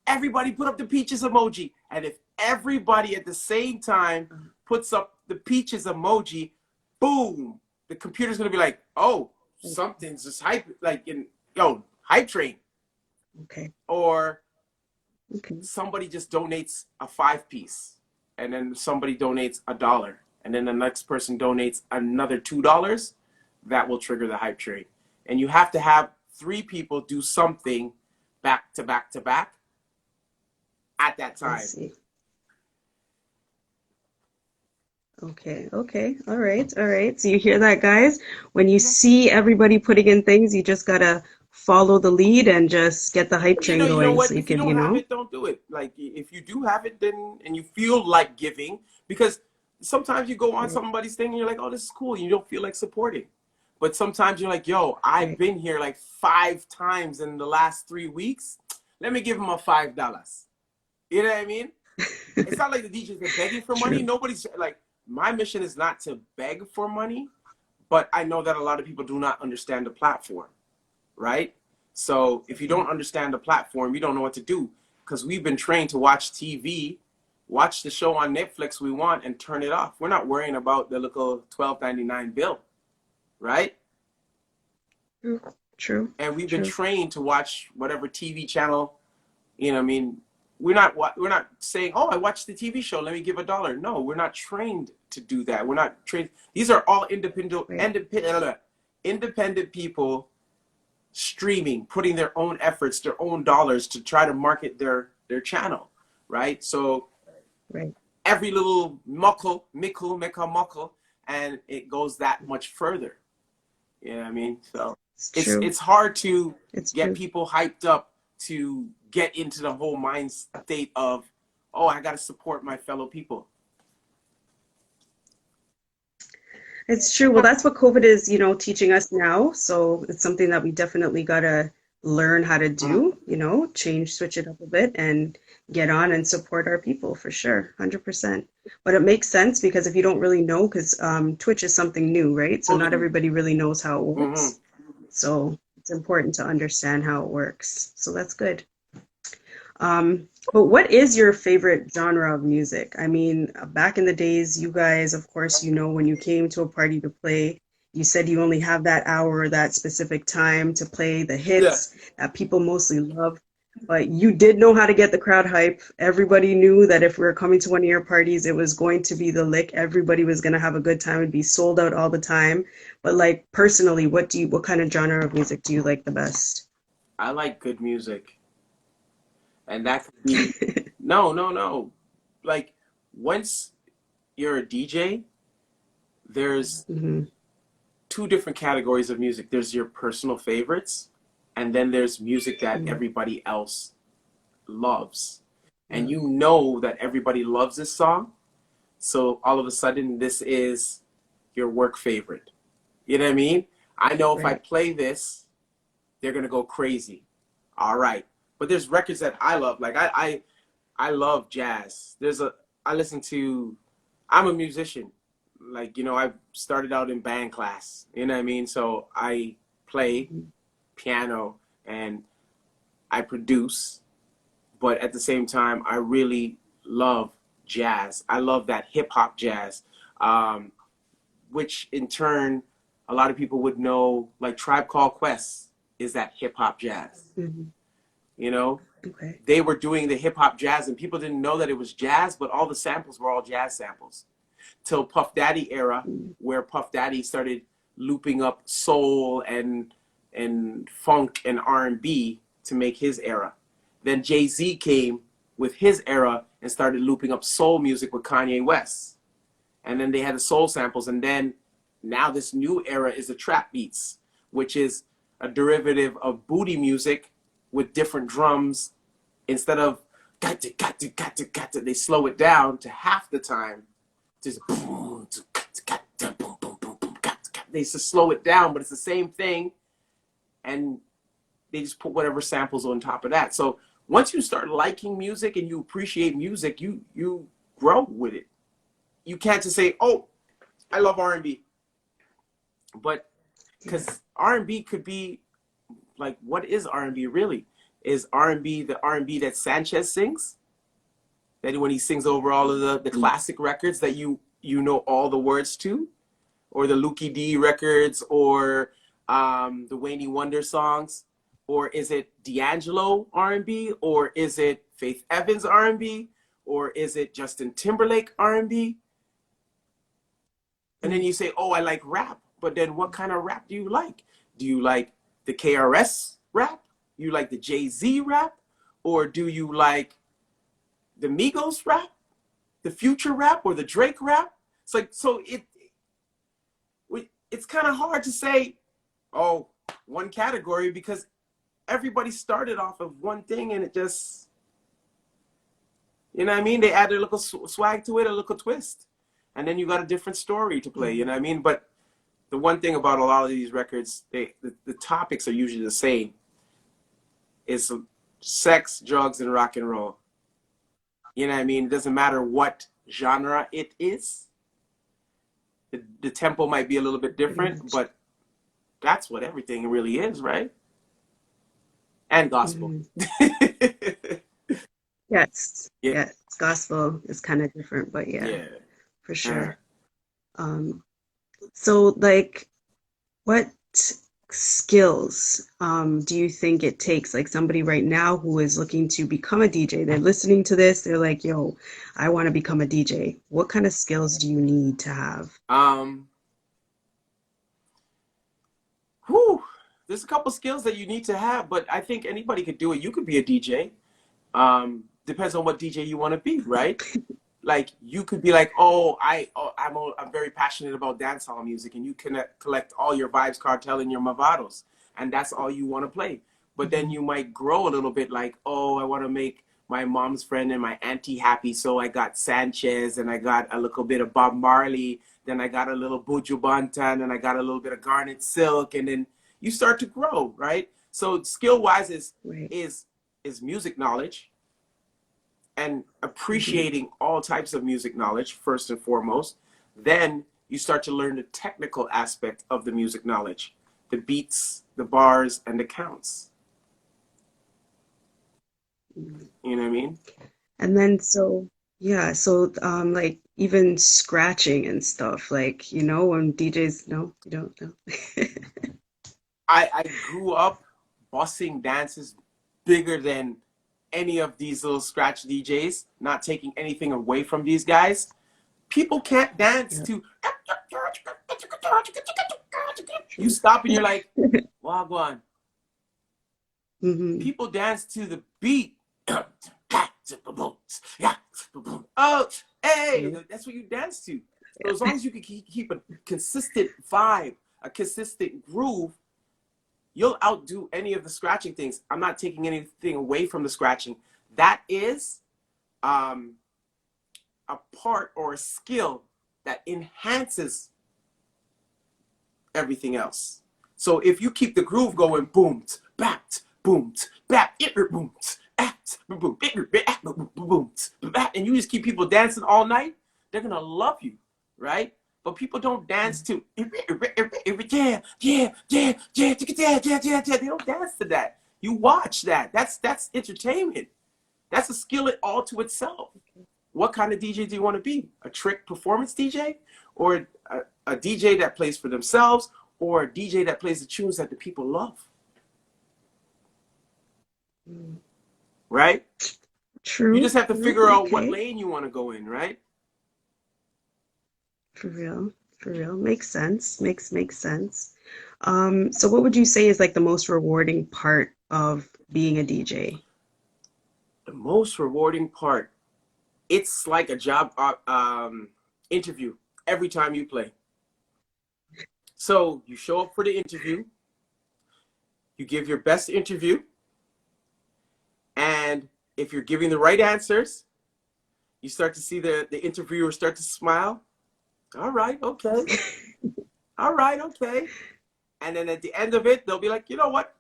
Everybody put up the Peaches emoji. And if everybody at the same time puts up the Peaches emoji, boom, the computer's going to be like, oh, something's just hype, like hype train. Okay. Or Okay. somebody just donates a 5-piece, and then somebody donates $1, and then the next person donates another $2. That will trigger the hype train. And you have to have 3 people do something back to back to back at that I time. see. Okay, okay. All right, all right. So you hear that, guys? When you see everybody putting in things, you just gotta follow the lead and just get the hype train You know going so what? you If you could, don't have it, don't do it. Like if you do have it, then and you feel like giving, because sometimes you go on right, somebody's thing and you're like, oh, this is cool. And you don't feel like supporting. But sometimes you're like, yo, I've right. been here like 5 times in the last 3 weeks. Let me give him a $5. You know what I mean? It's not like the DJs are begging for money. True. Nobody's like, my mission is not to beg for money, but I know that a lot of people do not understand the platform, right? So if you don't understand the platform, you don't know what to do, because we've been trained to watch TV, watch the show on Netflix we want, and turn it off. We're not worrying about the little $12.99 bill, right? True, true, And we've been true. trained to watch whatever TV channel. You know what I mean? We're not saying, oh, I watched the TV show, let me give $1. No, we're not trained to do that. We're not trained. These are all Right, independent people streaming, putting their own efforts, their own dollars to try to market their channel, right? So right. every little muckle, mickle, mecca muckle, and it goes that much further. You know what I mean? So It's it's true. it's hard to It's get true. people hyped up to get into the whole mind state of, oh, I got to support my fellow people. It's true. Well, that's what COVID is, teaching us now. So it's something that we definitely gotta learn how to Mhm. do, change, switch it up a bit and get on and support our people for sure, 100%. But it makes sense because if you don't really know, because Twitch is something new, right? So not Totally. everybody really knows how it Hmm. works. So it's important to understand how it works. So that's good. But what is your favorite genre of music? I mean, back in the days, you guys, of course, when you came to a party to play, you said you only have that hour or that specific time to play the Yeah. hits that people mostly love. But you did know how to get the crowd hype. Everybody knew that if we were coming to one of your parties, it was going to be the lick. Everybody was going to have a good time. It'd be sold out all the time. But like personally, what kind of genre of music do you like the best? I like good music. And that could be, no, no, no. Like, once you're a DJ, there's Hmm. 2 different categories of music. There's your personal favorites, and then there's music that Hmm. everybody else loves. And you know that everybody loves this song, so all of a sudden this is your work favorite. You know what I mean? I know if I Right. play this, they're gonna go crazy. All right. But there's records that I love. Like I love jazz. I listen to, I'm a musician. Like, I started out in band class. You know what I mean? So I play Mhm. piano and I produce, but at the same time, I really love jazz. I love that hip hop jazz, um, which in turn, a lot of people would know, like Tribe Called Quest is that hip hop jazz. Mhm. You know, Okay. they were doing the hip hop jazz, and people didn't know that it was jazz, but all the samples were all jazz samples. Till Puff Daddy era, Mm. where Puff Daddy started looping up soul and funk and R&B to make his era. Then Jay-Z came with his era and started looping up soul music with Kanye West. And then they had the soul samples, and then now this new era is the trap beats, which is a derivative of booty music with different drums. Instead of got to, they slow it down to half the time. Just boom, boom, boom, boom, they just slow it down, but it's the same thing, and they just put whatever samples on top of that. So once you start liking music and you appreciate music, you grow with it. You can't just say, "Oh, I love R&B," but Yeah. because R&B could be like, what is R&B really? Is R&B the R&B that Sanchez sings? That when he sings over all of the classic records that you know all the words to? Or the Lukie D records, or the Wayne Wonder songs? Or is it D'Angelo R&B? Or is it Faith Evans R&B? Or is it Justin Timberlake R&B? And then you say, oh, I like rap. But then what kind of rap do you like? Do you like the KRS rap? You like the Jay-Z rap? Or do you like the Migos rap? The Future rap? Or the Drake rap? It's like, so it's kind of hard to say, oh, one category, because everybody started off of one thing, and it just, you know what I mean? They added a little swag to it, a little twist. And then you got a different story to play, you know what I mean? But the one thing about a lot of these records, the topics are usually the same. It's sex, drugs, and rock and roll. You know what I mean? It doesn't matter what genre it is. The tempo might be a little bit different, but that's what everything really is, right? And gospel. Yes. Yeah. Yes. Gospel is kind of different, but yeah, Yeah. for sure. So like, what skills do you think it takes? Like somebody right now who is looking to become a DJ, they're listening to this, they're like, yo, I want to become a DJ. What kind of skills do you need to have? There's a couple skills that you need to have, but I think anybody could do it. You could be a DJ. Depends on what DJ you want to be, right? Like you could be like, oh, I'm very passionate about dancehall music, and you can collect all your Vibes Cartel and your Mavados, and that's all you want to play. But then you might grow a little bit, like, oh, I want to make my mom's friend and my auntie happy, so I got Sanchez, and I got a little bit of Bob Marley, then I got a little Buju Banton, and I got a little bit of Garnet Silk, and then you start to grow, right? So skill-wise is music knowledge, and appreciating all types of music knowledge, first and foremost. Then you start to learn the technical aspect of the music knowledge, the beats, the bars, and the counts. You know what I mean? And then yeah, so like even scratching and stuff, like, when DJs, no, you don't know. I grew up bussing dances bigger than any of these little scratch DJs, not taking anything away from these guys. People can't dance Yeah. to. You stop and you're like, Wagwan. People dance to the beat. Oh, hey, that's what you dance to. So as long as you can keep a consistent vibe, a consistent groove, you'll outdo any of the scratching things. I'm not taking anything away from the scratching. That is a part or a skill that enhances everything else. So if you keep the groove going, boom, bat, boom, bat, boom, boom, and you just keep people dancing all night, they're gonna love you, right? But people don't dance to yeah. They don't dance to that. You watch that. That's entertainment. That's a skill all to itself. What kind of DJ do you want to be? A trick performance DJ, or a DJ that plays for themselves, or a DJ that plays the tunes that the people love? Right? True. You just have to figure out what lane you want to go in, right? For real. Makes sense. Makes sense. So what would you say is like the most rewarding part of being a DJ? The most rewarding part, it's like a job interview every time you play. So you show up for the interview, you give your best interview, and if you're giving the right answers, you start to see the interviewer start to smile. All right, okay. All right, okay. And then at the end of it, they'll be like, you know what?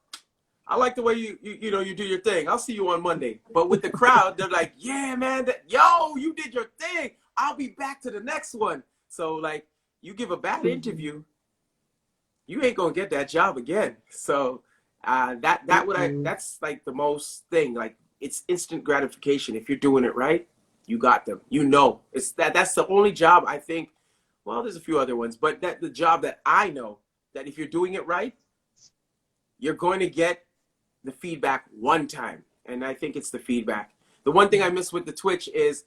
I like the way you do your thing. I'll see you on Monday. But with the crowd, they're like, yeah, man, yo, you did your thing. I'll be back to the next one. So like, you give a bad interview, you ain't gonna get that job again. So Mm-mm. that's like the most thing. Like it's instant gratification. If you're doing it right, you got them. You know, it's that's the only job I think. Well, there's a few other ones, but that the job that I know that if you're doing it right, you're going to get the feedback one time. And I think it's the feedback. The one thing I miss with the Twitch is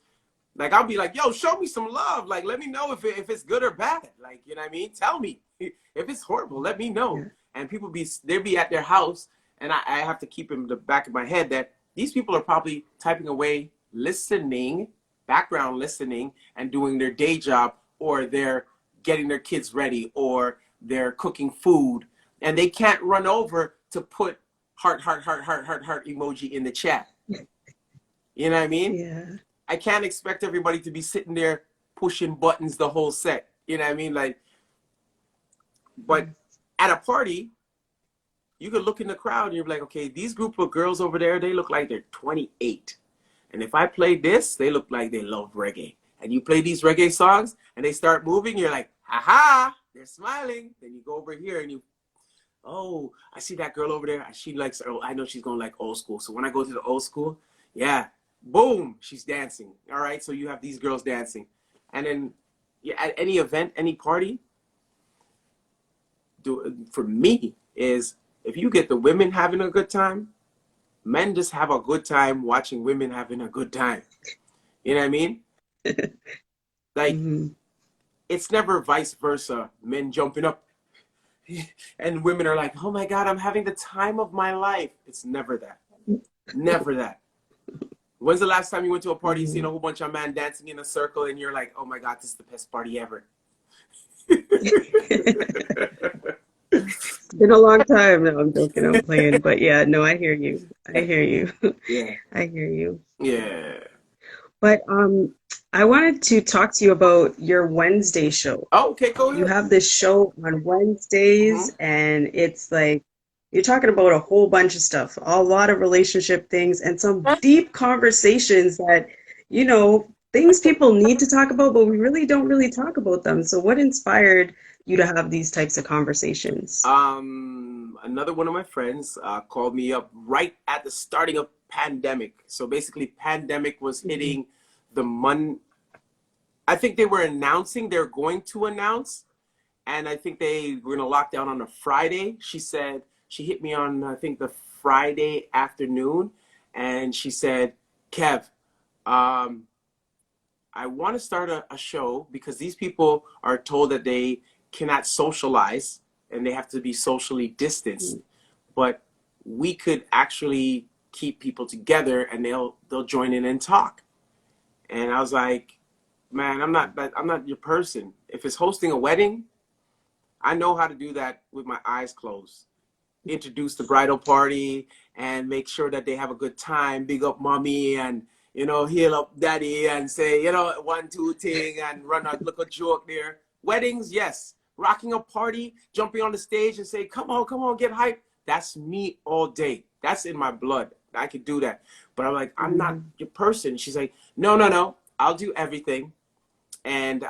like I'll be like, yo, show me some love. Like, let me know if it's good or bad. Like, you know what I mean? Tell me. If it's horrible, let me know. Yeah. And people they'll be at their house, and I have to keep in the back of my head that these people are probably typing away, listening, background listening, and doing their day job, or they're getting their kids ready, or they're cooking food, and they can't run over to put heart emoji in the chat. You know what I mean? Yeah. I can't expect everybody to be sitting there pushing buttons the whole set. You know what I mean? Like, but at a party, you could look in the crowd and you're like, okay, these group of girls over there, they look like they're 28. And if I play this, they look like they love reggae. And you play these reggae songs and they start moving, you're like, haha, they're smiling. Then you go over here and you, oh, I see that girl over there. She likes, oh, I know she's going to like old school. So when I go to the old school, yeah, boom, she's dancing. All right, so you have these girls dancing. And then yeah, at any event, any party, for me, is if you get the women having a good time, men just have a good time watching women having a good time. You know what I mean? Like, Mm-hmm. it's never vice versa, men jumping up and women are like, oh my God, I'm having the time of my life. It's never that. Never that. When's the last time you went to a party, Mm-hmm. seen a whole bunch of men dancing in a circle, and you're like, oh my God, this is the best party ever? It's been a long time. No, I'm joking. I'm playing. But yeah, no, I hear you. I hear you. Yeah. I hear you. Yeah. But I wanted to talk to you about your Wednesday show. Oh, okay, go You ahead. have this show on Wednesdays, Mm-hmm. and it's like you're talking about a whole bunch of stuff, a lot of relationship things, and some deep conversations that, things people need to talk about, but we really don't really talk about them. So, what inspired you to have these types of conversations? Another one of my friends called me up right at the starting of pandemic. So basically, pandemic was Mhm. hitting the I think they were announcing they're going to announce, and I think they were going to lock down on a Friday. She said she hit me on I think the Friday afternoon, and she said, "Kev, um, I want to start a show because these people are told that they cannot socialize and they have to be socially distanced, but we could actually keep people together and they'll join in and talk." And I was like, man, I'm not your person. If it's hosting a wedding, I know how to do that with my eyes closed. Introduce the bridal party and make sure that they have a good time, big up mommy and heal up daddy and say, 1, 2 thing and run a little joke there. Weddings, yes. Rocking a party, jumping on the stage and say, come on, get hyped. That's me all day. That's in my blood. I could do that. But I'm like, I'm not Mhm. your person. She's like, no. I'll do everything. And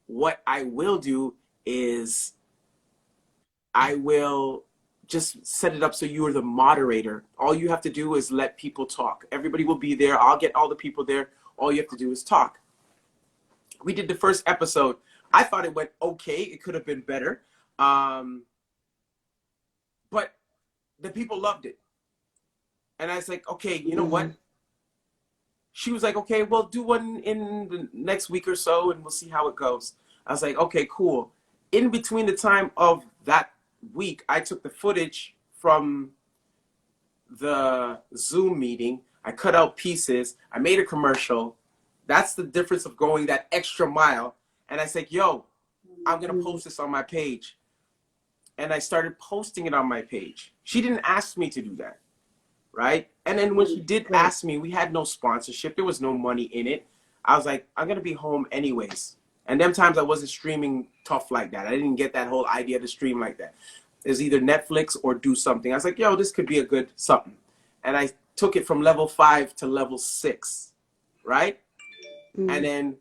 what I will do is I will just set it up so you are the moderator. All you have to do is let people talk. Everybody will be there. I'll get all the people there. All you have to do is talk. We did the first episode. I thought it went okay. It could have been better. Um, but the people loved it. And I was like, okay, you know what? Mhm. She was like, okay, well, do one in the next week or so and we'll see how it goes. I was like, okay, cool. In between the time of that week, I took the footage from the Zoom meeting. I cut out pieces. I made a commercial. That's the difference of going that extra mile. And I said, yo, I'm going to Mhm. post this on my page. And I started posting it on my page. She didn't ask me to do that, right? And then when she did Right. ask me, we had no sponsorship. There was no money in it. I was like, I'm going to be home anyways. And them times I wasn't streaming tough like that. I didn't get that whole idea to stream like that. Is either Netflix or do something. I was like, yo, this could be a good something. And I took it from level 5 to level 6, right? And Mhm. then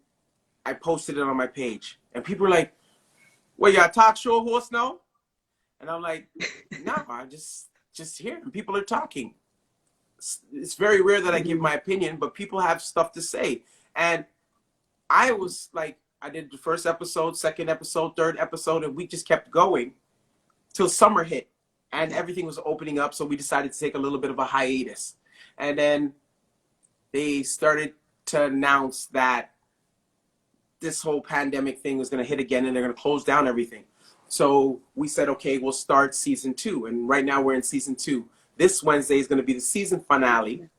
I posted it on my page. And people were like, well, you're a talk show host now? And I'm like, no, I'm just here and people are talking. It's very rare that I give Mm-hmm. my opinion, but people have stuff to say. And I was like, I did the first episode, second episode, third episode, and we just kept going till summer hit and everything was opening up. So we decided to take a little bit of a hiatus. And then they started to announce that this whole pandemic thing was going to hit again and they're going to close down everything. So we said, okay, we'll start season 2. And right now we're in season 2. This Wednesday is going to be the season finale.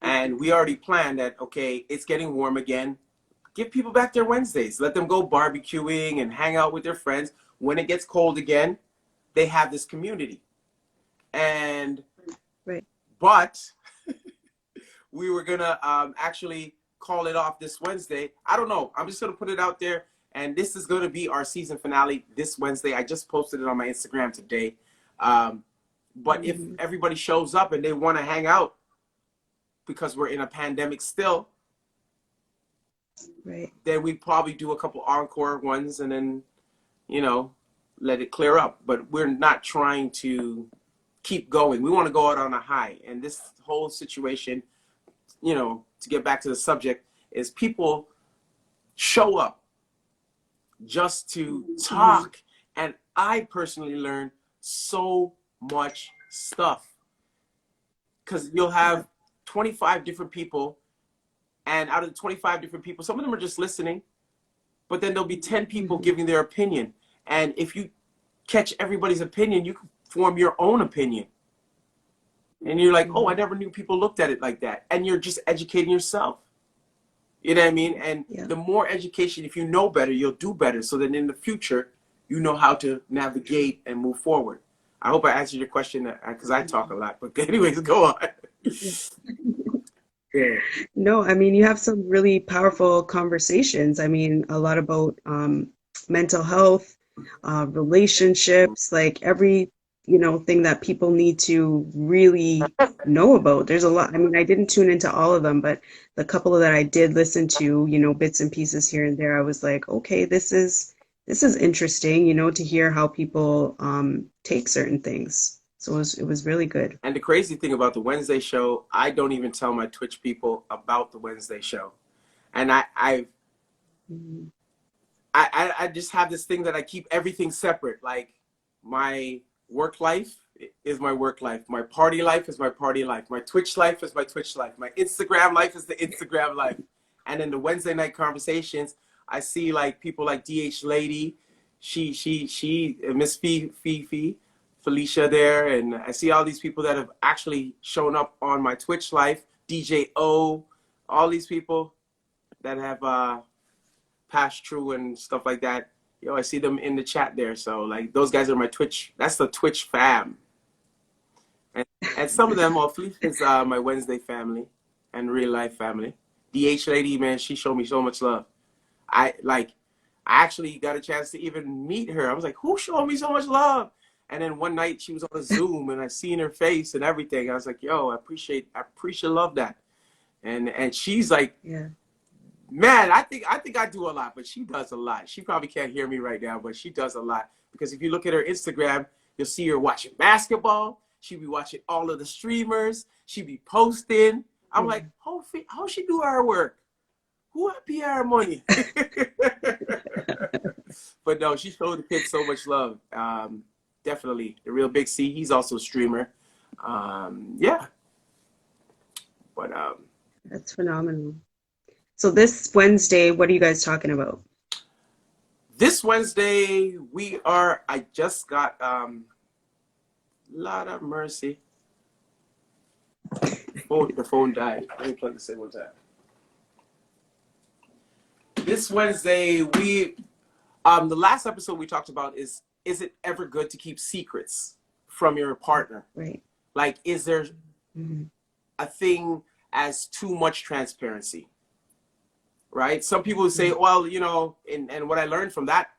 And we already planned that, okay, it's getting warm again. Give people back their Wednesdays. Let them go barbecuing and hang out with their friends. When it gets cold again, they have this community. And, Right. but we were going to actually call it off this Wednesday. I don't know. I'm just going to put it out there. And this is going to be our season finale this Wednesday. I just posted it on my Instagram today. But if everybody shows up and they want to hang out because we're in a pandemic still, Right. then we probably do a couple encore ones and then, let it clear up. But we're not trying to keep going. We want to go out on a high. And this whole situation, to get back to the subject, is people show up just to talk. And I personally learned so much stuff because you'll have 25 different people, and out of the 25 different people, some of them are just listening, but then there'll be 10 people giving their opinion. And if you catch everybody's opinion, you can form your own opinion. And you're like, oh, I never knew people looked at it like that. And you're just educating yourself. You know what I mean? And the more education, if you know better, you'll do better. So that in the future, you know how to navigate and move forward. I hope I answered your question because I talk a lot. But anyways, go on. Yeah. No, I mean, you have some really powerful conversations. I mean, a lot about mental health, relationships, like every, thing that people need to really know about. There's a lot. I mean, I didn't tune into all of them, but the couple that I did listen to, bits and pieces here and there, I was like, okay, this is interesting, to hear how people take certain things. So it was really good. And the crazy thing about the Wednesday show, I don't even tell my Twitch people about the Wednesday show. And I just have this thing that I keep everything separate. Like my work life is my work life. My party life is my party life. My Twitch life is my Twitch life. My Instagram life is the Instagram life. And in the Wednesday night conversations, I see like people like DH Lady, she Miss Fifi, Felicia there, and I see all these people that have actually shown up on my Twitch life, DJ O, all these people that have passed through and stuff like that. I see them in the chat there. So like those guys are my Twitch. That's the Twitch fam. And some of them, Felicia's my Wednesday family and real life family. DH Lady, man, she showed me so much love. I actually got a chance to even meet her. I was like, who showed me so much love? And then one night she was on a Zoom and I seen her face and everything. I was like, yo, I appreciate love that. And she's like, Yeah. man, I think I do a lot, but she does a lot. She probably can't hear me right now, but she does a lot. Because if you look at her Instagram, you'll see her watching basketball. She be watching all of the streamers. She be posting. I'm like, how she do our work? Who pay her money? But no, she showed the kids so much love. Definitely. The real Big C, he's also a streamer. Yeah. But That's phenomenal. So this Wednesday, what are you guys talking about? this Wednesday, I just got, Lord of mercy. The phone died. Let me plug this in one time. This Wednesday, the last episode we talked about is it ever good to keep secrets from your partner? Right. Like, is there a thing as too much transparency? Right? Some people would say, well, and what I learned from that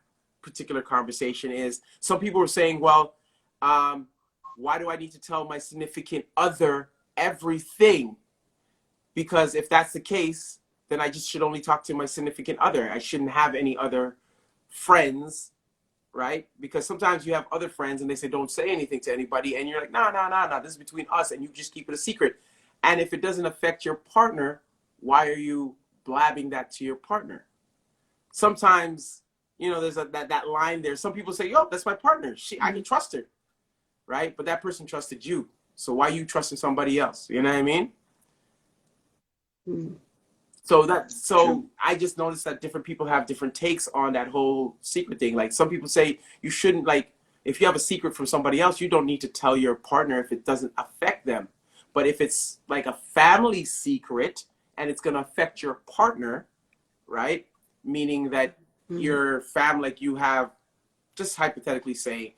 particular conversation is some people were saying, well, why do I need to tell my significant other everything? Because if that's the case, then I just should only talk to my significant other. I shouldn't have any other friends, right? Because sometimes you have other friends and they say, don't say anything to anybody. And you're like, no, no, no, no, this is between us. And you just keep it a secret. And if it doesn't affect your partner, why are you blabbing that to your partner? Sometimes, you know, there's that line there. Some people say, yo, that's my partner. I can trust her, right? But that person trusted you. So why are you trusting somebody else? You know what I mean? Mm. So I just noticed that different people have different takes on that whole secret thing. Like some people say you shouldn't, like, if you have a secret from somebody else, you don't need to tell your partner if it doesn't affect them. But if it's like a family secret and it's going to affect your partner, right? Meaning that your family, like you have, just hypothetically say,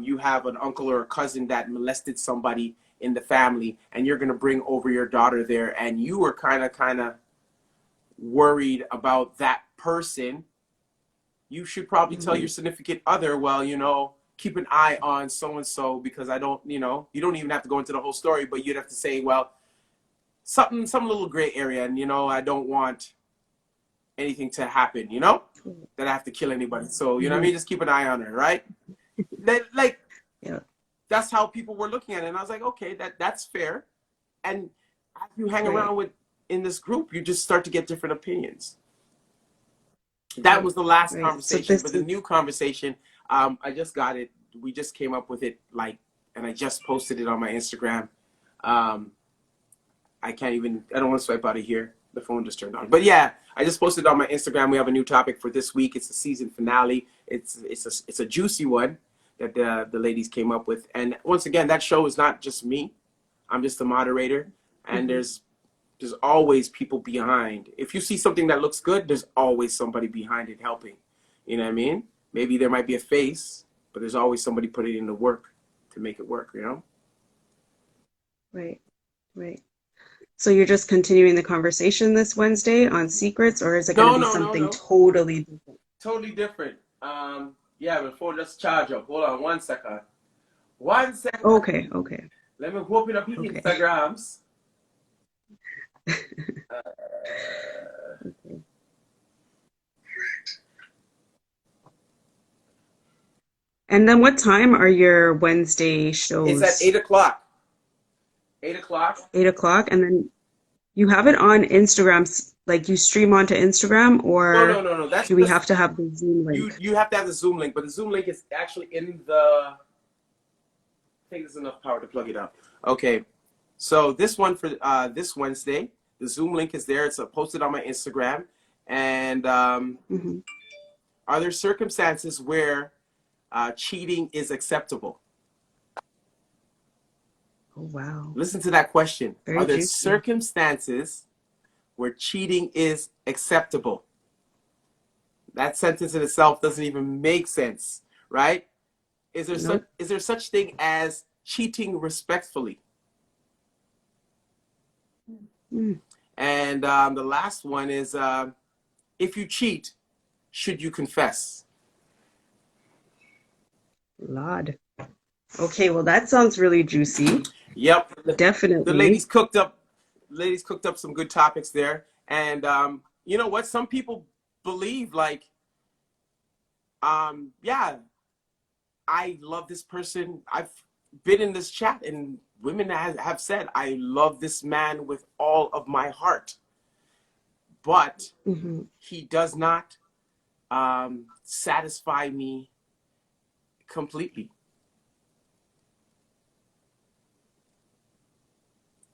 you have an uncle or a cousin that molested somebody in the family and you're going to bring over your daughter there and you were kind of worried about that person, you should probably tell your significant other, well, you know, keep an eye on so-and-so because I don't, you know, you don't even have to go into the whole story, but you'd have to say, well, some little gray area and, you know, I don't want anything to happen, you know, that I have to kill anybody. So, you know what I mean? Just keep an eye on her, right? Like, Yeah. that's how people were looking at it. And I was like, okay, that's fair. And as you hang around with, in this group, you just start to get different opinions. That was the last conversation, So but the new conversation, I just got it. We just came up with it, like, and I just posted it on my Instagram. I don't want to swipe out of here. The phone just turned on. But yeah, I just posted it on my Instagram. We have a new topic for this week. It's the season finale. It's a juicy one that the ladies came up with. And once again, that show is not just me. I'm just the moderator. And there's always people behind. If you see something that looks good, there's always somebody behind it helping. You know what I mean? Maybe there might be a face, but there's always somebody putting in the work to make it work, you know? Right. So you're just continuing the conversation this Wednesday on secrets, or is it going to be something totally different? Totally different. Yeah, before just charge up. Hold on 1 second. 1 second. Okay. Let me open up your Instagrams. And then what time are your Wednesday shows? It's at 8 o'clock. 8 o'clock. 8 o'clock. And then you have it on Instagram, like you stream onto Instagram, or No. do we have to have the Zoom link? You have to have the Zoom link, but the Zoom link is actually in the, I think there's enough power to plug it up. Okay. So this one for this Wednesday, the Zoom link is there. It's posted on my Instagram. And are there circumstances where cheating is acceptable? Oh, wow. Listen to that question. Very Are there juicy. circumstances where cheating is acceptable? That sentence in itself doesn't even make sense, right? Is there such thing as cheating respectfully? And the last one is, if you cheat, should you confess? Lord. Okay, well that sounds really juicy. Yep. Definitely. The ladies cooked up some good topics there. And you know what? Some people believe like, yeah, I love this person. I've been in this chat and women have said, I love this man with all of my heart. But he does not satisfy me completely.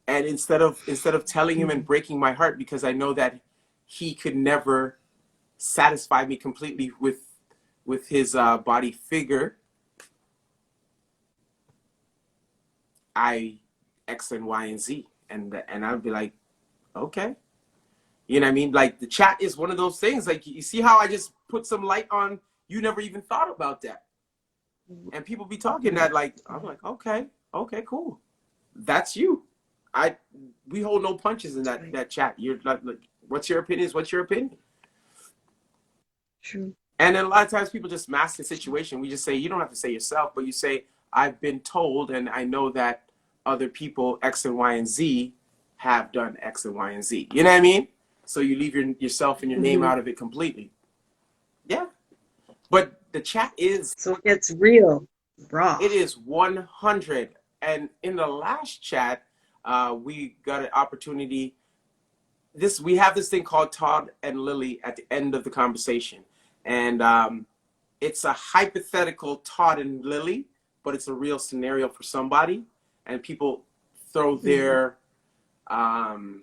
And instead of telling him and breaking my heart, because I know that he could never satisfy me completely with his body figure, I X and Y and Z, and I'd be like, okay, you know what I mean? Like the chat is one of those things. Like you see how I just put some light on. You never even thought about that, and people be talking that like I'm like, okay, cool, that's you. We hold no punches in that chat. You're like, what's your opinion? What's your opinion? True. And then a lot of times people just mask the situation. We just say, you don't have to say yourself, but you say, I've been told, and I know that other people, X and Y and Z, have done X and Y and Z. You know what I mean? So you leave yourself and your name out of it completely. Yeah. But the chat is, So it gets real, raw. it is 100. And in the last chat, we got an opportunity. We have this thing called Todd and Lily at the end of the conversation, and it's a hypothetical Todd and Lily, but it's a real scenario for somebody, and people throw um,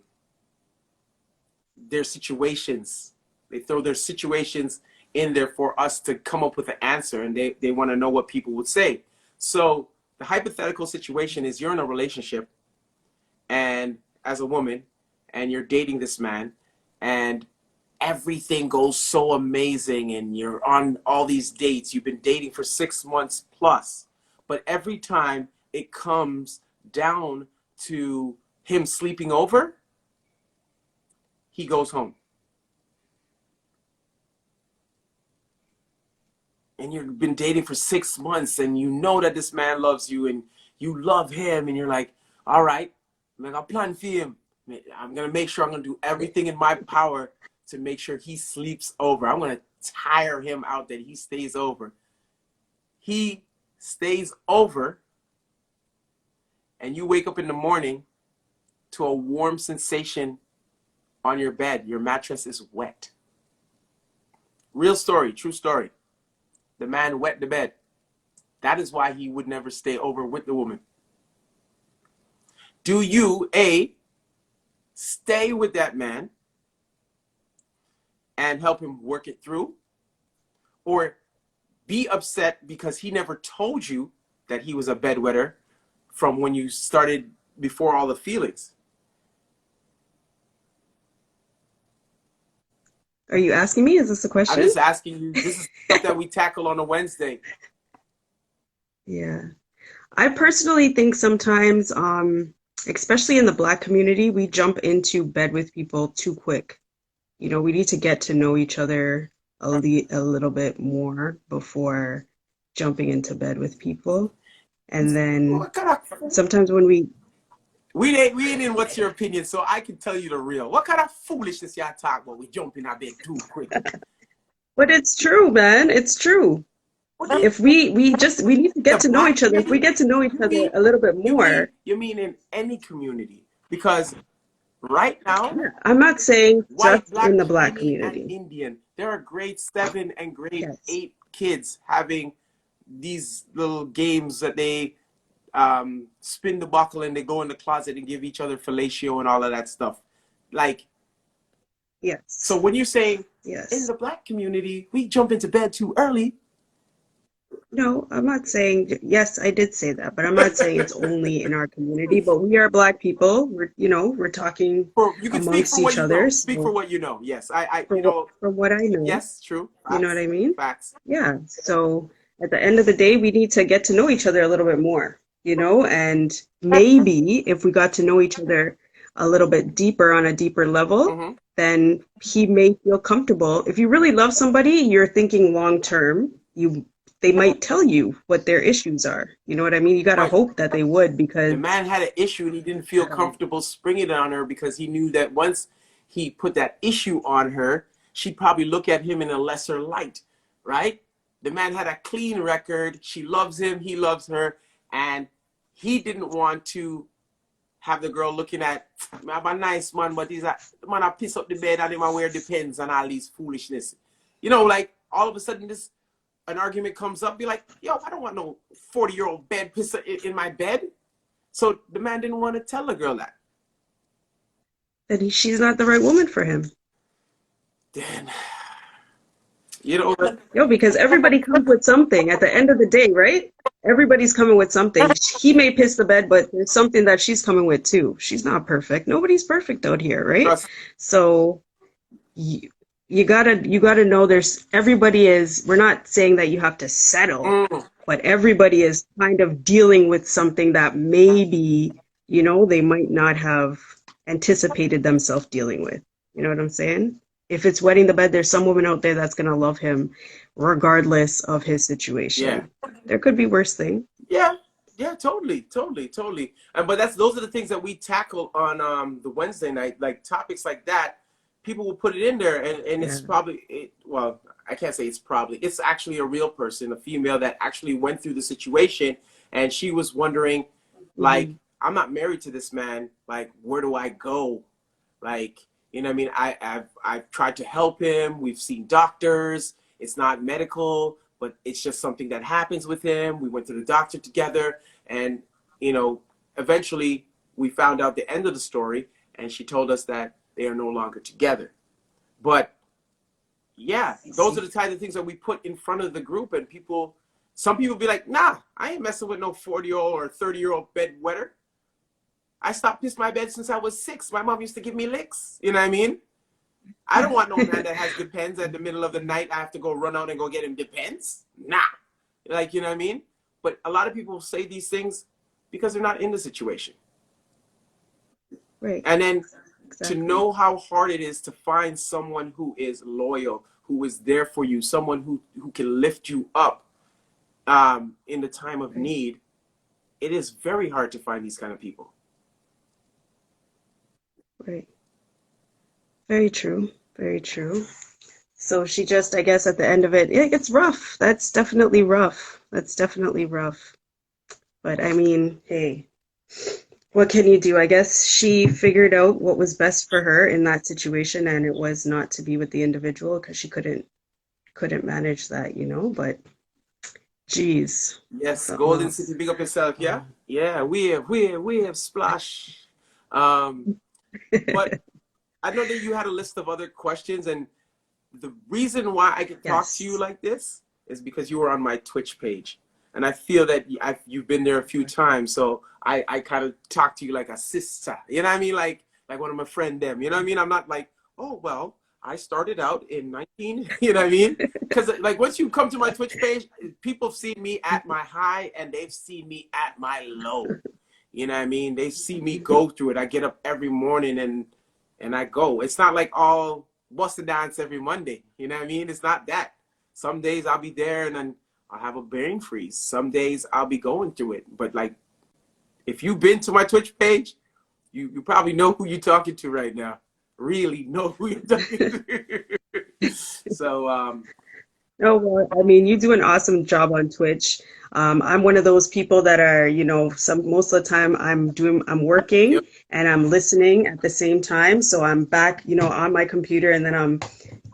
their situations. They throw their situations in there for us to come up with an answer, and they want to know what people would say. So the hypothetical situation is you're in a relationship, and as a woman, and you're dating this man, and everything goes so amazing, and you're on all these dates. You've been dating for 6 months plus, but every time it comes down to him sleeping over, he goes home. And you've been dating for 6 months, and you know that this man loves you, and you love him, and you're like, all right, I'm gonna plan for him. I'm gonna make sure I'm gonna do everything in my power to make sure he sleeps over. I'm gonna tire him out that he stays over. He stays over, and you wake up in the morning to a warm sensation on your bed. Your mattress is wet. Real story, true story. The man wet the bed. That is why he would never stay over with the woman. Do you, A, stay with that man and help him work it through? Or be upset because he never told you that he was a bedwetter from when you started before all the feelings? Are you asking me? Is this a I'm question? just asking you. This is stuff that we tackle on a Wednesday. Yeah. I personally think sometimes, especially in the Black community, we jump into bed with people too quick. You know, we need to get to know each other a little bit more before jumping into bed with people. And then What kind of, sometimes when we we ain't in what's your opinion, so I can tell you the real. What kind of foolishness y'all talk about? We jump in our bed too quick. But it's true, man. It's true. If we need to The get to know Black each other. If we community? get to know each You other mean a little bit more, you mean in any community? Because right now, yeah, I'm not saying white, just in black, the Black Chinese, and community. Indian, there are grade 7 and grade Yes. 8 kids having these little games that they spin the buckle and they go in the closet and give each other fellatio and all of that stuff. Like, so Yes. when you're saying in Yes. the Black community, we jump into bed too early. No, I'm not saying, yes, I did say that, but I'm not saying it's only in our community, but we are Black people. We're talking You can speak amongst for what each you other. know. Speak for So what you know. Yes, I for what I know, yes, true. you know what Facts. I mean? Facts. Yeah. So at the end of the day, we need to get to know each other a little bit more, and maybe if we got to know each other a little bit deeper on a deeper level, Mm-hmm. then he may feel comfortable. If you really love somebody, you're thinking long term, they might tell you what their issues are. You know what I mean? You got to But hope that they would, the because man had an issue and he didn't feel comfortable springing it on her because he knew that once he put that issue on her, she'd probably look at him in a lesser light, right? The man had a clean record. She loves him. He loves her. And he didn't want to have the girl looking at, I have a nice man, but he's a man, I piss up the bed and him I wear depends on all these foolishness. Like all of a sudden an argument comes up, be like, yo, I don't want no 40-year-old bed pisser in my bed. So the man didn't want to tell the girl that. she's not the right woman for him. Then, you know, Because everybody comes with something at the end of the day, right? Everybody's coming with something. He may piss the bed, but there's something that she's coming with too. She's not perfect. Nobody's perfect out here, right? trust. So you gotta know we're not saying that you have to settle, Mm, but everybody is kind of dealing with something that maybe, they might not have anticipated themselves dealing with. You know what I'm saying? If it's wetting the bed, there's some woman out there that's gonna love him regardless of his yeah. situation. There could be worse things. Yeah. Yeah, totally. But those are the things that we tackle on the Wednesday night, like topics like that. people will put it in there, and Yeah. it's probably well, I can't say it's probably, it's actually a real person, a female that actually went through the situation, and she was wondering, like, Hmm. I'm not married to this man, like, where do I go? Like, you know what I mean? I've tried to help him. We've seen doctors. It's not medical, but it's just something that happens with him. We went to the doctor together, and you know, eventually we found out the end of the story, and she told us that they are no longer together. But yeah, I those are see. the types of things that we put in front of the group, and people, some people be like, nah, I ain't messing with no 40-year-old or 30-year-old bedwetter. I stopped pissing my bed since I was 6. My mom used to give me licks. You know what I mean? I don't want no man that has Depends at the middle of the night. I have to go run out and go get him Depends. Nah. Like, you know what I mean? But a lot of people say these things because they're not in the situation. Right. And then to Exactly. know how hard it is to find someone who is loyal, who is there for you, someone who can lift you up in the time of Right. need, it is very hard to find these kind of people. Right. Very true. Very true. So she just, I guess, at the end of it, it's rough. That's definitely rough. That's definitely rough. But I mean, hey, what can you do? I guess she figured out what was best for her in that situation, and it was not to be with the individual because she couldn't manage that, But geez, Yes, something Golden City, else. big up yourself, yeah? Um, Yeah, we have Splash. Um, but I know that you had a list of other questions, and the reason why I could talk to you yes. like this is because you were on my Twitch page. And I feel that you've been there a few times, so I kind of talk to you like a sister. You know what I mean? Like one of my friend them. You know what I mean? I'm not like, oh well, I started out in 19. You know what I mean? Because like once you come to my Twitch page, people have seen me at my high and they've seen me at my low. You know what I mean? They see me go through it. I get up every morning and I go. It's not like all bust a dance every Monday. You know what I mean? It's not that. Some days I'll be there and then I'll have a brain freeze. Some days I'll be going through it. But like if you've been to my Twitch page, you probably know who you're talking to right now. Really know who you're talking to. So Oh, well, I mean, you do an awesome job on Twitch. I'm one of those people that are, most of the time I'm working yep. and I'm listening at the same time. So I'm back, on my computer and then I'm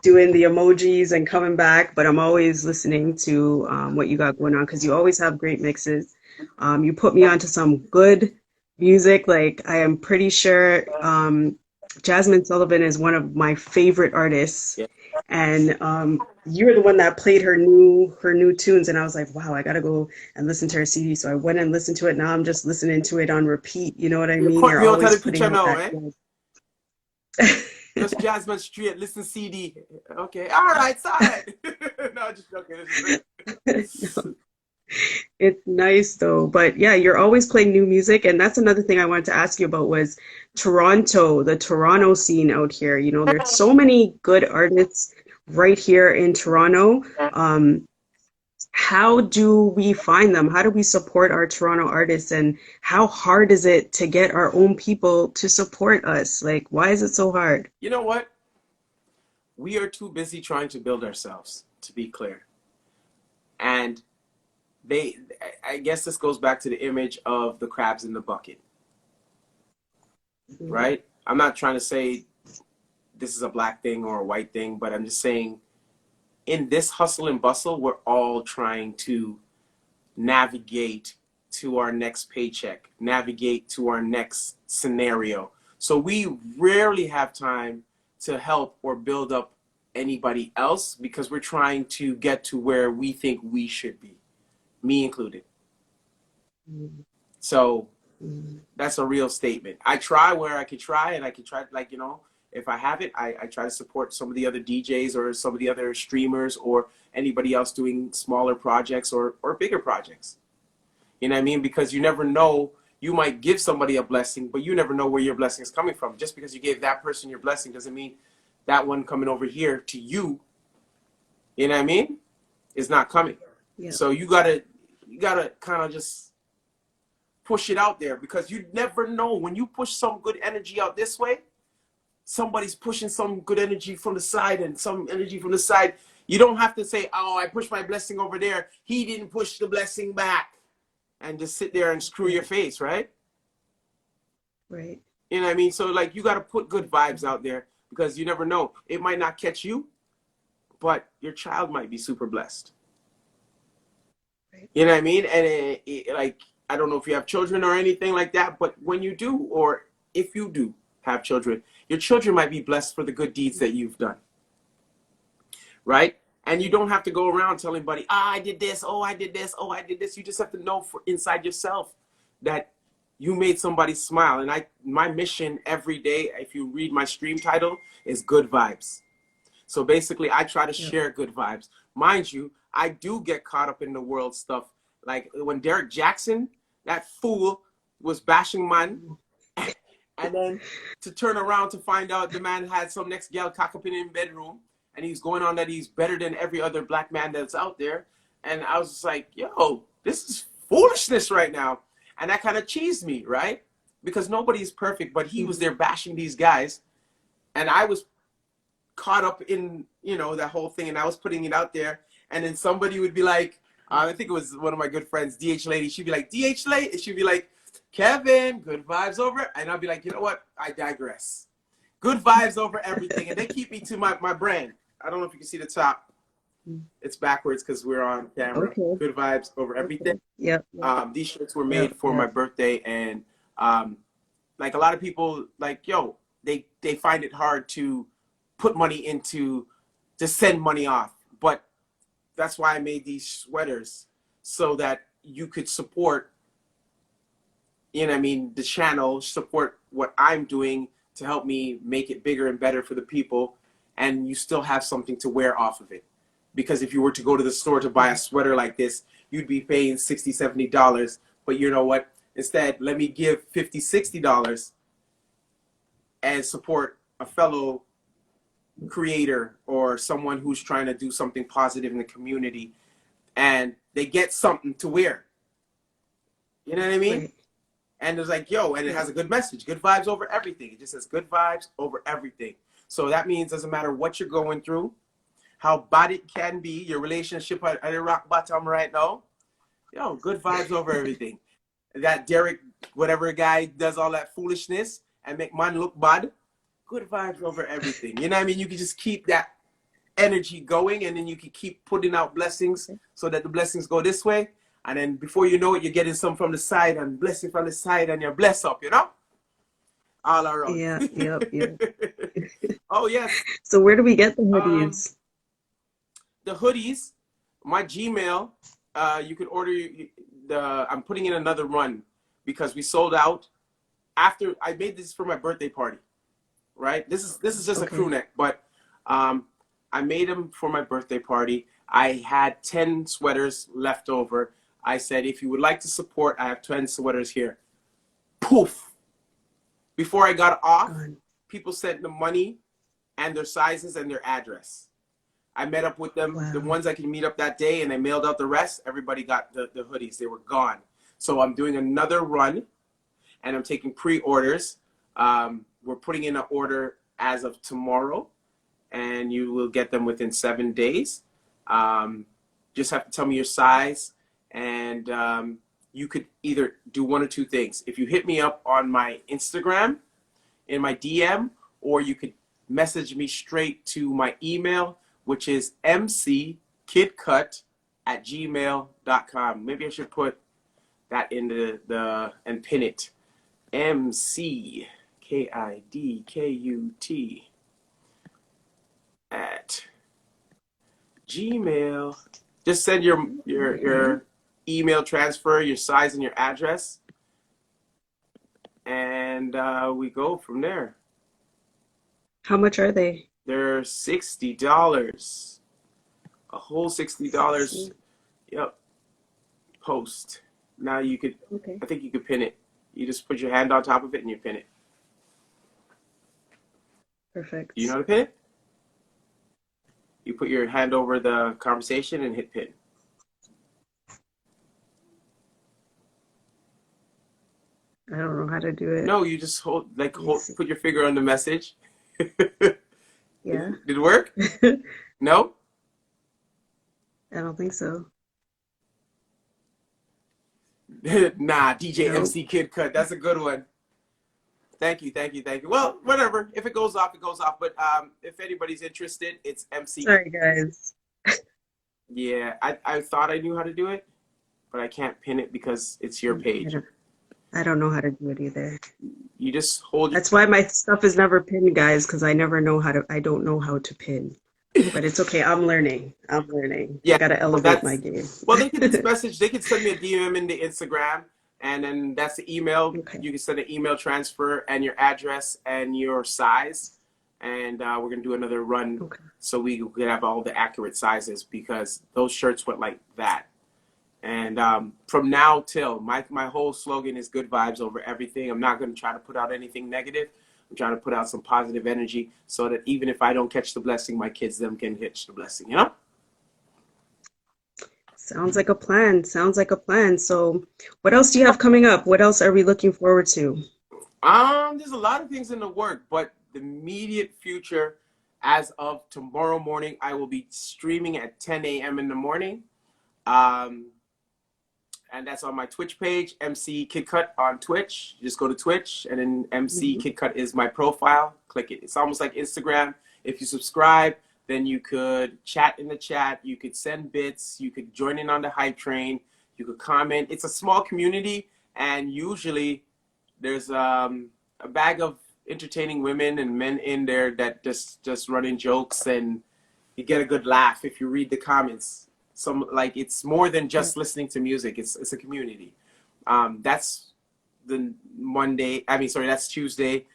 doing the emojis and coming back, but I'm always listening to what you got going on because you always have great mixes. You put me onto some good music. Like I am pretty sure Jasmine Sullivan is one of my favorite artists, Yeah. and you were the one that played her new tunes, and I was like, wow, I gotta go and listen to her CD. So I went and listened to it. Now I'm just listening to it on repeat. You know what I You mean? point You're me out of always the putting picture out now, that. eh? Just Jasmine Street, listen CD. Okay, all right, it's all right. No, just joking. It's nice though, but yeah, you're always playing new music, and that's another thing I wanted to ask you about was Toronto, the Toronto scene out here. There's so many good artists right here in Toronto. Um, how do we find them? How do we support our Toronto artists? And how hard is it to get our own people to support us? Like, why is it so hard? You know what? We are too busy trying to build ourselves, to be clear. And they, I guess this goes back to the image of the crabs in the bucket, Mm, right? I'm not trying to say this is a black thing or a white thing, but I'm just saying in this hustle and bustle, we're all trying to navigate to our next paycheck, navigate to our next scenario. So we rarely have time to help or build up anybody else because we're trying to get to where we think we should be, me included. mm, So mm. that's a real statement. I try where I could try, and I could try, like, if I have it, I try to support some of the other DJs or some of the other streamers or anybody else doing smaller projects or bigger projects. You know what I mean? Because you never know. You might give somebody a blessing, but you never know where your blessing is coming from. Just because you gave that person your blessing doesn't mean that one coming over here to you know what I mean, is not coming. Yeah. So you gotta kind of just push it out there because you never know when you push some good energy out this way, somebody's pushing some good energy from the side and some energy from the side. You don't have to say, oh, I pushed my blessing over there. He didn't push the blessing back. And just sit there and screw your face, right? Right. You know what I mean? So like you got to put good vibes out there because you never know. It might not catch you, but your child might be super blessed. Right. You know what I mean? And like, I don't know if you have children or anything like that, but when you do, or if you do have children, your children might be blessed for the good deeds that you've done. Right? And you don't have to go around telling everybody, I did this, oh, I did this, oh, I did this. You just have to know for inside yourself that you made somebody smile. And my mission every day, if you read my stream title, is good vibes. So basically, I try to share good vibes. Mind you, I do get caught up in the world stuff. Like when Derek Jackson, that fool, was bashing man, and then to turn around to find out the man had some next gal cock up in his bedroom, and he's going on that he's better than every other black man that's out there. And I was just like, yo, this is foolishness right now. And that kind of cheesed me, right? Because nobody's perfect, but he was there bashing these guys. And I was caught up in, you know, that whole thing, and I was putting it out there. And then somebody would be like, I think it was one of my good friends, DH Lady. She'd be like, DH Lady? And she'd be like, Kevin, good vibes over. And I'd be like, you know what? I digress. Good vibes over everything. And they keep me to my brand. I don't know if you can see the top. It's backwards because we're on camera. Okay. Good vibes over everything. Okay. Yep. These shirts were made for my birthday. And like a lot of people, like, yo, they find it hard to put money into, to send money off. But that's why I made these sweaters so that you could support, you know what I mean, the channel, support what I'm doing to help me make it bigger and better for the people, and you still have something to wear off of it. Because if you were to go to the store to buy a sweater like this, you'd be paying $60, $70. But you know what? Instead, let me give $50, $60 and support a fellow creator or someone who's trying to do something positive in the community, and they get something to wear. You know what I mean? Right. And it's like, yo, and it has a good message. Good vibes over everything. It just says good vibes over everything. So that means doesn't matter what you're going through, how bad it can be, your relationship at a rock bottom right now, yo, good vibes over everything. That Derek, whatever guy, does all that foolishness and make man look bad, good vibes over everything. You know what I mean? You can just keep that energy going, and then you can keep putting out blessings so that the blessings go this way. And then before you know it, you're getting some from the side and blessing from the side, and you're blessed up, you know? All around. Yeah, yep. Oh, yes. So where do we get the hoodies? The hoodies, my Gmail, you could order I'm putting in another run because we sold out after I made this for my birthday party, right? This is just a crew neck, but I made them for my birthday party. I had 10 sweaters left over. I said, if you would like to support, I have 10 sweaters here. Poof. Before I got off, people sent the money and their sizes and their address. I met up with them, the ones I can meet up that day, and I mailed out the rest. Everybody got the hoodies. They were gone. So I'm doing another run, and I'm taking pre-orders. We're putting in an order as of tomorrow, and you will get them within 7 days. Just have to tell me your size, and you could either do one or two things. If you hit me up on my Instagram, in my DM, or you could message me straight to my email, which is mckidkut@gmail.com. Maybe I should put that in the and pin it. mckidkut at Gmail. Just send your email transfer, your size, and your address, and we go from there. How much are they? They're $60. A whole $60. Yep. Post. Now you could. I think you could pin it. You just put your hand on top of it and you pin it. Perfect. You know how to pin it? You put your hand over the conversation and hit pin. I don't know how to do it. No, you just put your finger on the message Yeah. Did it work? I No? don't think so. Nah, DJ Nope. MC KidKut. That's a good one. Thank you, thank you, thank you. Well, whatever. If it goes off, it goes off. But if anybody's interested, it's MC. Sorry, guys. Yeah, I thought I knew how to do it, but I can't pin it because it's your I page. don't, I don't know how to do it either. You just hold That's why my stuff is never pinned, guys, because I don't know how to pin. But it's okay. I'm learning. I'm learning. I yeah. gotta So elevate my that's game. well, they can just message. They can send me a DM in the Instagram, and then that's the email. Okay. You can send an email transfer and your address and your size, and we're gonna do another run Okay. so we can have all the accurate sizes because those shirts went like that. And from now till my whole slogan is good vibes over everything. I'm not going to try to put out anything negative. I'm trying to put out some positive energy so that even if I don't catch the blessing, my kids them can catch the blessing. You know? Sounds like a plan. Sounds like a plan. So, what else do you have coming up? What else are we looking forward to? There's a lot of things in the work, but the immediate future, as of tomorrow morning, I will be streaming at 10 a.m. in the morning. Um, and that's on my Twitch page, MC KidKut on Twitch. You just go to Twitch, and then MC Mhm. KidKut is my profile. Click it. It's almost like Instagram. If you subscribe, then you could chat in the chat. You could send bits. You could join in on the hype train. You could comment. It's a small community, and usually there's a bag of entertaining women and men in there that just running jokes, and you get a good laugh if you read the comments. Some like it's more than Yeah. just listening to music. It's a community. That's the Monday. I mean, sorry, that's Tuesday.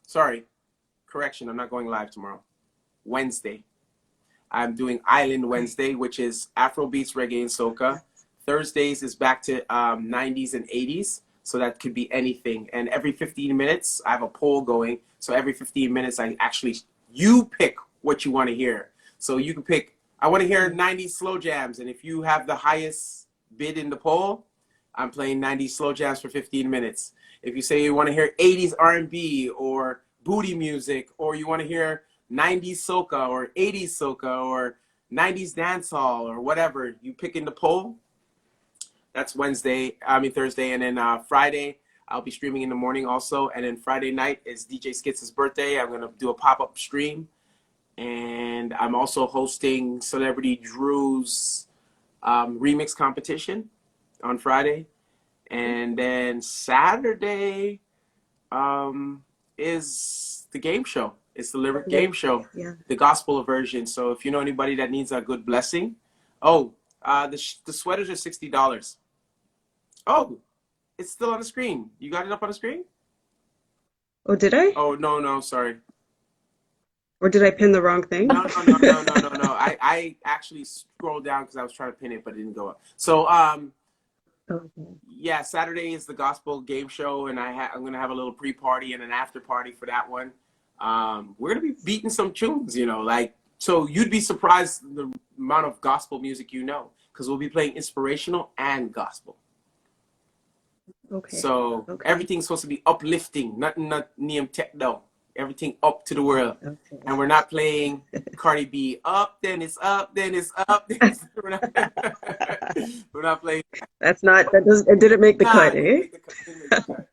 Sorry, correction. I'm not going live tomorrow. Wednesday. I'm doing Island Okay. Wednesday, which is Afro beats, reggae, and soca. Thursdays is back to 90s and 80s. So that could be anything. And every 15 minutes, I have a poll going. So every 15 minutes, you pick what you want to hear. So you can pick, I want to hear 90s slow jams. And if you have the highest bid in the poll, I'm playing 90s slow jams for 15 minutes. If you say you want to hear 80s R&B or booty music, or you want to hear 90s soca or 80s soca or 90s dancehall or whatever, you pick in the poll. That's Thursday, and then Friday I'll be streaming in the morning also, and then Friday night is DJ Skits' birthday. I'm gonna do a pop-up stream, and I'm also hosting Celebrity Drew's remix competition on Friday, and then Saturday is the game show. It's the lyric game show, Yeah. the gospel version. So if you know anybody that needs a good blessing, the sweaters are $60. Oh, it's still on the screen. You got it up on the screen? Oh, did I? Oh, no, no, sorry. Or did I pin the wrong thing? No, no, no, no, no, no, no. I actually scrolled down because I was trying to pin it, but it didn't go up. So, Okay. yeah, Saturday is the gospel game show, and I'm gonna have a little pre-party and an after party for that one. We're gonna be beating some tunes, so you'd be surprised the amount of gospel music because we'll be playing inspirational and gospel. Okay. So Okay. everything's supposed to be uplifting, nothing not name techno. Everything up to the world. Okay. And we're not playing Cardi B up, then it's up, then it's up. Then it's, we're not playing. It didn't make the Nah, cut, it didn't eh? make the cut. Didn't make the cut.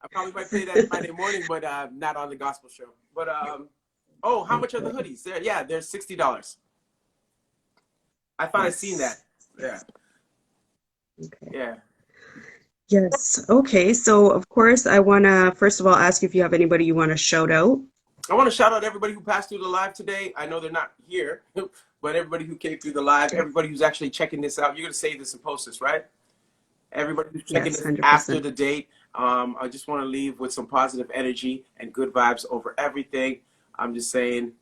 I probably might play that Friday morning, but not on the gospel show. But how much are the hoodies? They're $60. I thought I'd seen that. Yeah. Okay. Yeah. Yes. Okay. So, of course, I want to first of all ask you if you have anybody you want to shout out. I want to shout out everybody who passed through the live today. I know they're not here, but everybody who came through the live, everybody who's actually checking this out, you're going to save this and post this, right? Everybody who's checking Yes, this after 100%. the date. I just want to leave with some positive energy and good vibes over everything. I'm just saying,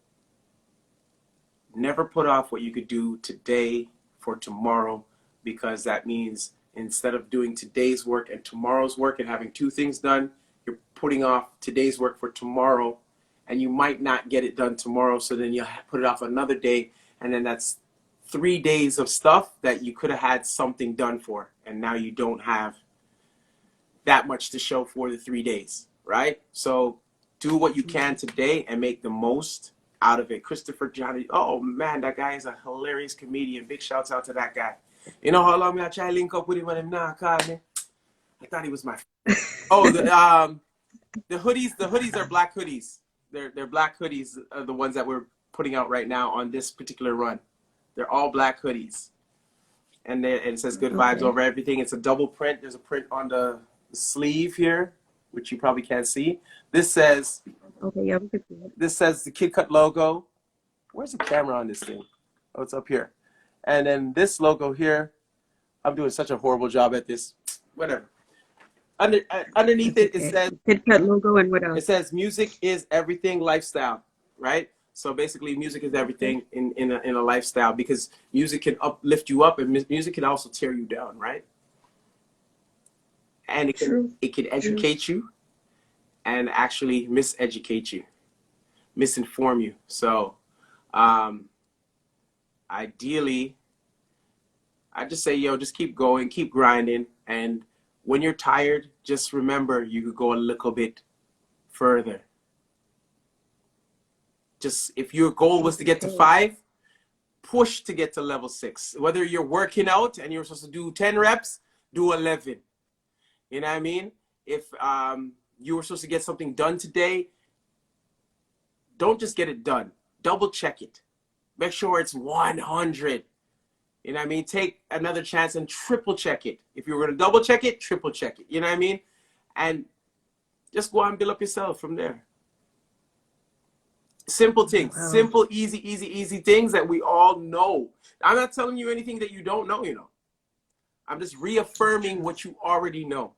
never put off what you could do today for tomorrow, because that means instead of doing today's work and tomorrow's work and having two things done, you're putting off today's work for tomorrow, and you might not get it done tomorrow, so then you put it off another day, and then that's 3 days of stuff that you could have had something done for, and now you don't have that much to show for the 3 days, right? So do what you can today and make the most out of it. Christopher Johnny, oh man, that guy is a hilarious comedian. Big shouts out to that guy. You know how long I try to link up with him when him not call me? I thought he was my friend. Oh, the hoodies are black hoodies. They're black hoodies are the ones that we're putting out right now on this particular run. They're all black hoodies. And it says good vibes over everything. It's a double print. There's a print on the sleeve here, which you probably can't see. This says this says the KidKut logo. Where's the camera on this thing? Oh, it's up here. And then this logo here, I'm doing such a horrible job at this. Whatever. Underneath it says KidKut logo, and what else? It says music is everything lifestyle, right? So basically music is everything in a lifestyle, because music can uplift you up and music can also tear you down, right? And it can educate you and actually miseducate you, misinform you. So ideally, I just say, yo, just keep going, keep grinding. And when you're tired, just remember you could go a little bit further. Just if your goal was to get to 5, push to get to level 6. Whether you're working out and you're supposed to do 10 reps, do 11. You know what I mean? If you were supposed to get something done today, don't just get it done. Double check it. Make sure it's 100. You know what I mean? Take another chance and triple check it. If you're going to double check it, triple check it. You know what I mean? And just go out and build up yourself from there. Simple things, simple, easy things that we all know. I'm not telling you anything that you don't know, you know. I'm just reaffirming what you already know.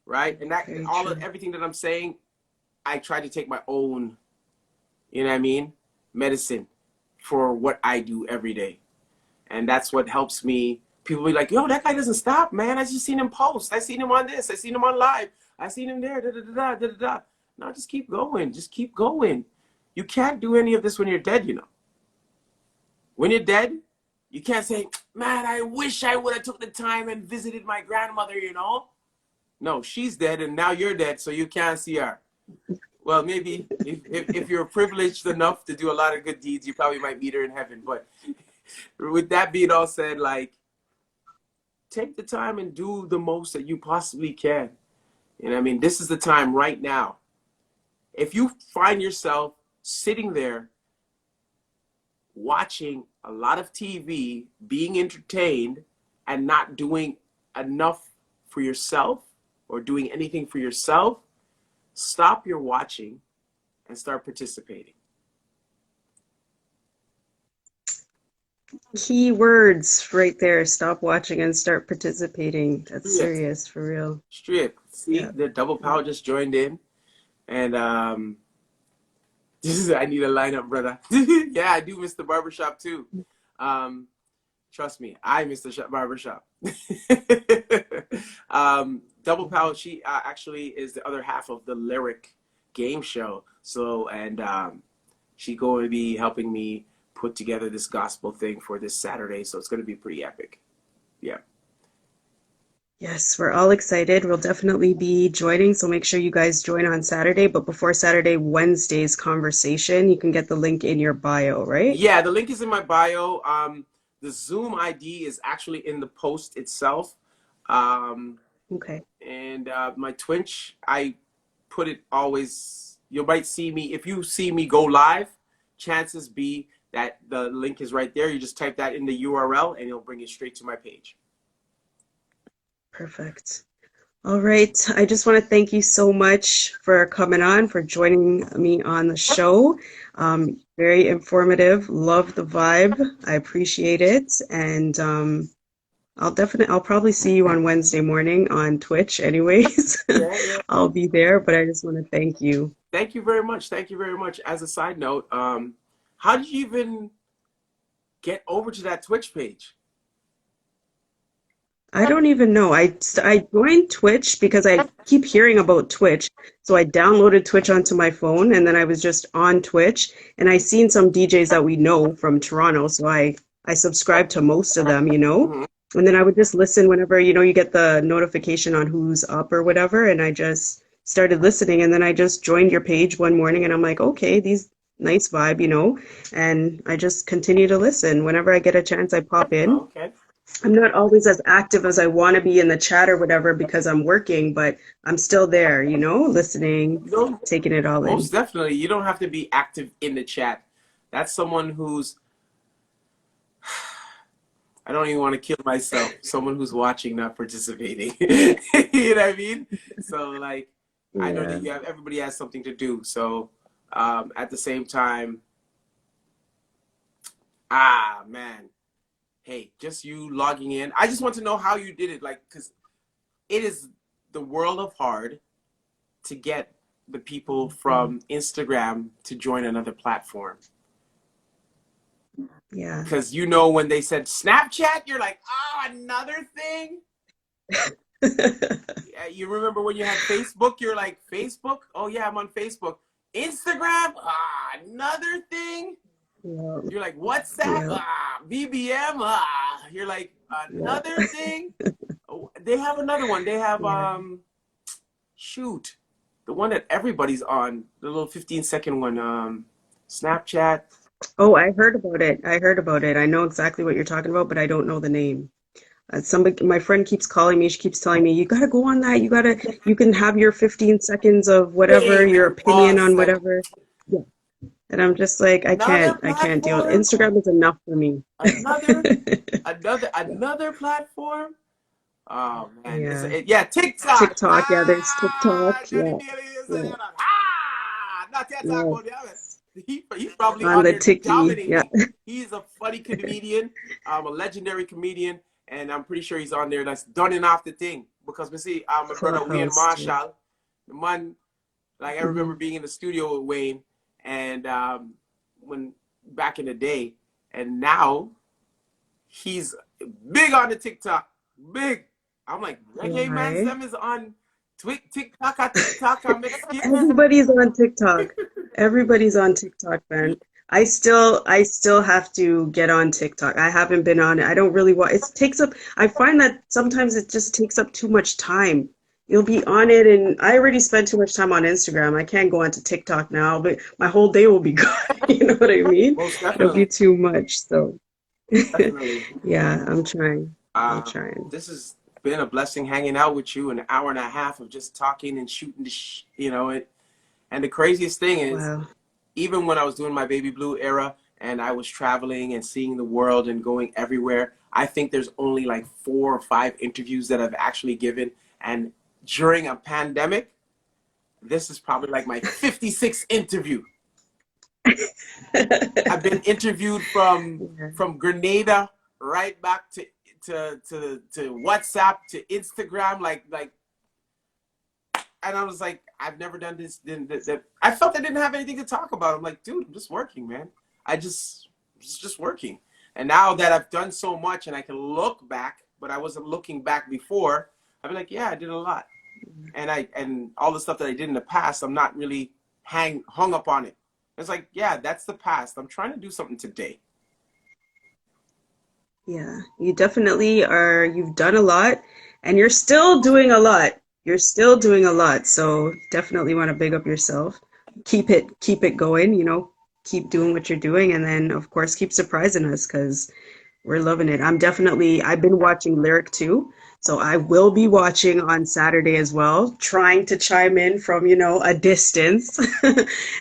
Right? And that everything that I'm saying, I try to take my own, you know what I mean, medicine for what I do every day. And that's what helps me. People be like, yo, that guy doesn't stop, man. I just seen him post. I seen him on this. I seen him on live. I seen him there. No, just keep going. Just keep going. You can't do any of this when you're dead, you know. When you're dead, you can't say, man, I wish I would have took the time and visited my grandmother, you know. No, she's dead and now you're dead, so you can't see her. Well, maybe if you're privileged enough to do a lot of good deeds, you probably might meet her in heaven. But with that being all said, like, take the time and do the most that you possibly can. You know what I mean? This is the time right now. If you find yourself sitting there watching a lot of TV, being entertained, and not doing enough for yourself or doing anything for yourself, stop your watching and start participating. Key words right there. Stop watching and start participating. That's serious, for real. Straight. See, the double power just joined in. And I need a lineup, brother. Yeah, I do miss the barbershop too. Trust me, I miss the barbershop. Double Power, she actually is the other half of the Lyric game show. So, and she's going to be helping me put together this gospel thing for this Saturday. So it's going to be pretty epic. Yeah. Yes, we're all excited. We'll definitely be joining, so make sure you guys join on Saturday. But before Saturday, Wednesday's conversation, you can get the link in your bio, right? Yeah, the link is in my bio. The Zoom ID is actually in the post itself. Okay. And my Twitch, I put it always, you might see me, if you see me go live, chances be that the link is right there. You just type that in the URL and it'll bring you straight to my page. Perfect. All right. I just want to thank you so much for coming on, for joining me on the show. Very informative. Love the vibe. I appreciate it. And I'll probably see you on Wednesday morning on Twitch anyways. Yeah. I'll be there, but I just want to thank you. Thank you very much. Thank you very much. As a side note, how did you even get over to that Twitch page? I don't even know. I joined Twitch because I keep hearing about Twitch. So I downloaded Twitch onto my phone, and then I was just on Twitch, and I seen some DJs that we know from Toronto. So I subscribed to most of them, you know, and then I would just listen whenever, you know, you get the notification on who's up or whatever. And I just started listening, and then I just joined your page one morning, and I'm like, okay, these nice vibe, and I just continue to listen. Whenever I get a chance, I pop in. Okay. I'm not always as active as I want to be in the chat or whatever because I'm working, but I'm still there, listening, You don't, taking it all most in. definitely, you don't have to be active in the chat. That's someone who's, I don't even want to kill myself. Someone who's watching, not participating. You know what I mean? So, like, I know that Yeah. everybody has something to do. So, at the same time, man, hey, just you logging in. I just want to know how you did it. Like, because it is the world of hard to get the people from Instagram to join another platform. Yeah. Because when they said Snapchat, you're like, oh, another thing. You remember when you had Facebook? You're like, Facebook? Oh yeah, I'm on Facebook. Instagram? Another thing. Yeah. You're like, WhatsApp? Yeah. BBM? You're like, Yeah. another thing. Oh, they have another one. They have Yeah. shoot, the one that everybody's on, the little 15-second one. Snapchat. Oh, I heard about it. I heard about it. I know exactly what you're talking about, but I don't know the name. Somebody, my friend keeps calling me. She keeps telling me, you gotta go on that. You can have your 15 seconds of whatever, Wait a your minute, opinion pause a on second. whatever. Yeah. And I'm just like, Another I can't deal. platform. Instagram is enough for me. Another another platform. Oh man, Yeah. yeah, TikTok. TikTok. Yeah, there's TikTok. Johnny Yeah. Neely is Yeah. not TikTok, but yeah, Yes. he's probably On on the there Tiki. Yeah. dominating. He's a funny comedian, a legendary comedian, and I'm pretty sure he's on there. That's done off the thing because we see my brother Wayne Clubhouse too. Marshall, the man. Like I remember Hmm. being in the studio with Wayne, and when back in the day, and now he's big on the TikTok. Big. I'm like, Reggae Man Why? Sam is on TikTok, I'm Mexican. Everybody's on TikTok. Everybody's on TikTok, man. I still have to get on TikTok. I haven't been on it. I don't really want, it takes up, I find that sometimes it just takes up too much time. You'll be on it, and I already spent too much time on Instagram. I can't go onto TikTok now, but my whole day will be gone. You know what I mean? Most It'll be definitely. too much. So, Definitely. yeah, I'm trying. I'm Uh, trying. this has been a blessing hanging out with you an hour and a half of just talking and shooting it. And the craziest thing is, Wow. even when I was doing my baby blue era and I was traveling and seeing the world and going everywhere, I think there's only like 4 or 5 interviews that I've actually given. And during a pandemic, this is probably like my 56th interview. I've been interviewed Yeah. from Grenada right back to WhatsApp to Instagram, like, and I was like, I've never done this. I felt I didn't have anything to talk about. I'm like, dude, I'm just working, man. It's just working. And now that I've done so much and I can look back, but I wasn't looking back before, I'd be like, yeah, I did a lot. And all the stuff that I did in the past, I'm not really hung up on it. It's like, yeah, that's the past. I'm trying to do something today. Yeah, you definitely are. You've done a lot, and you're still doing a lot. You're still doing a lot. So definitely want to big up yourself. Keep it going, keep doing what you're doing, and then of course keep surprising us because we're loving it. I've been watching Lyric too, so I will be watching on Saturday as well, trying to chime in from, a distance,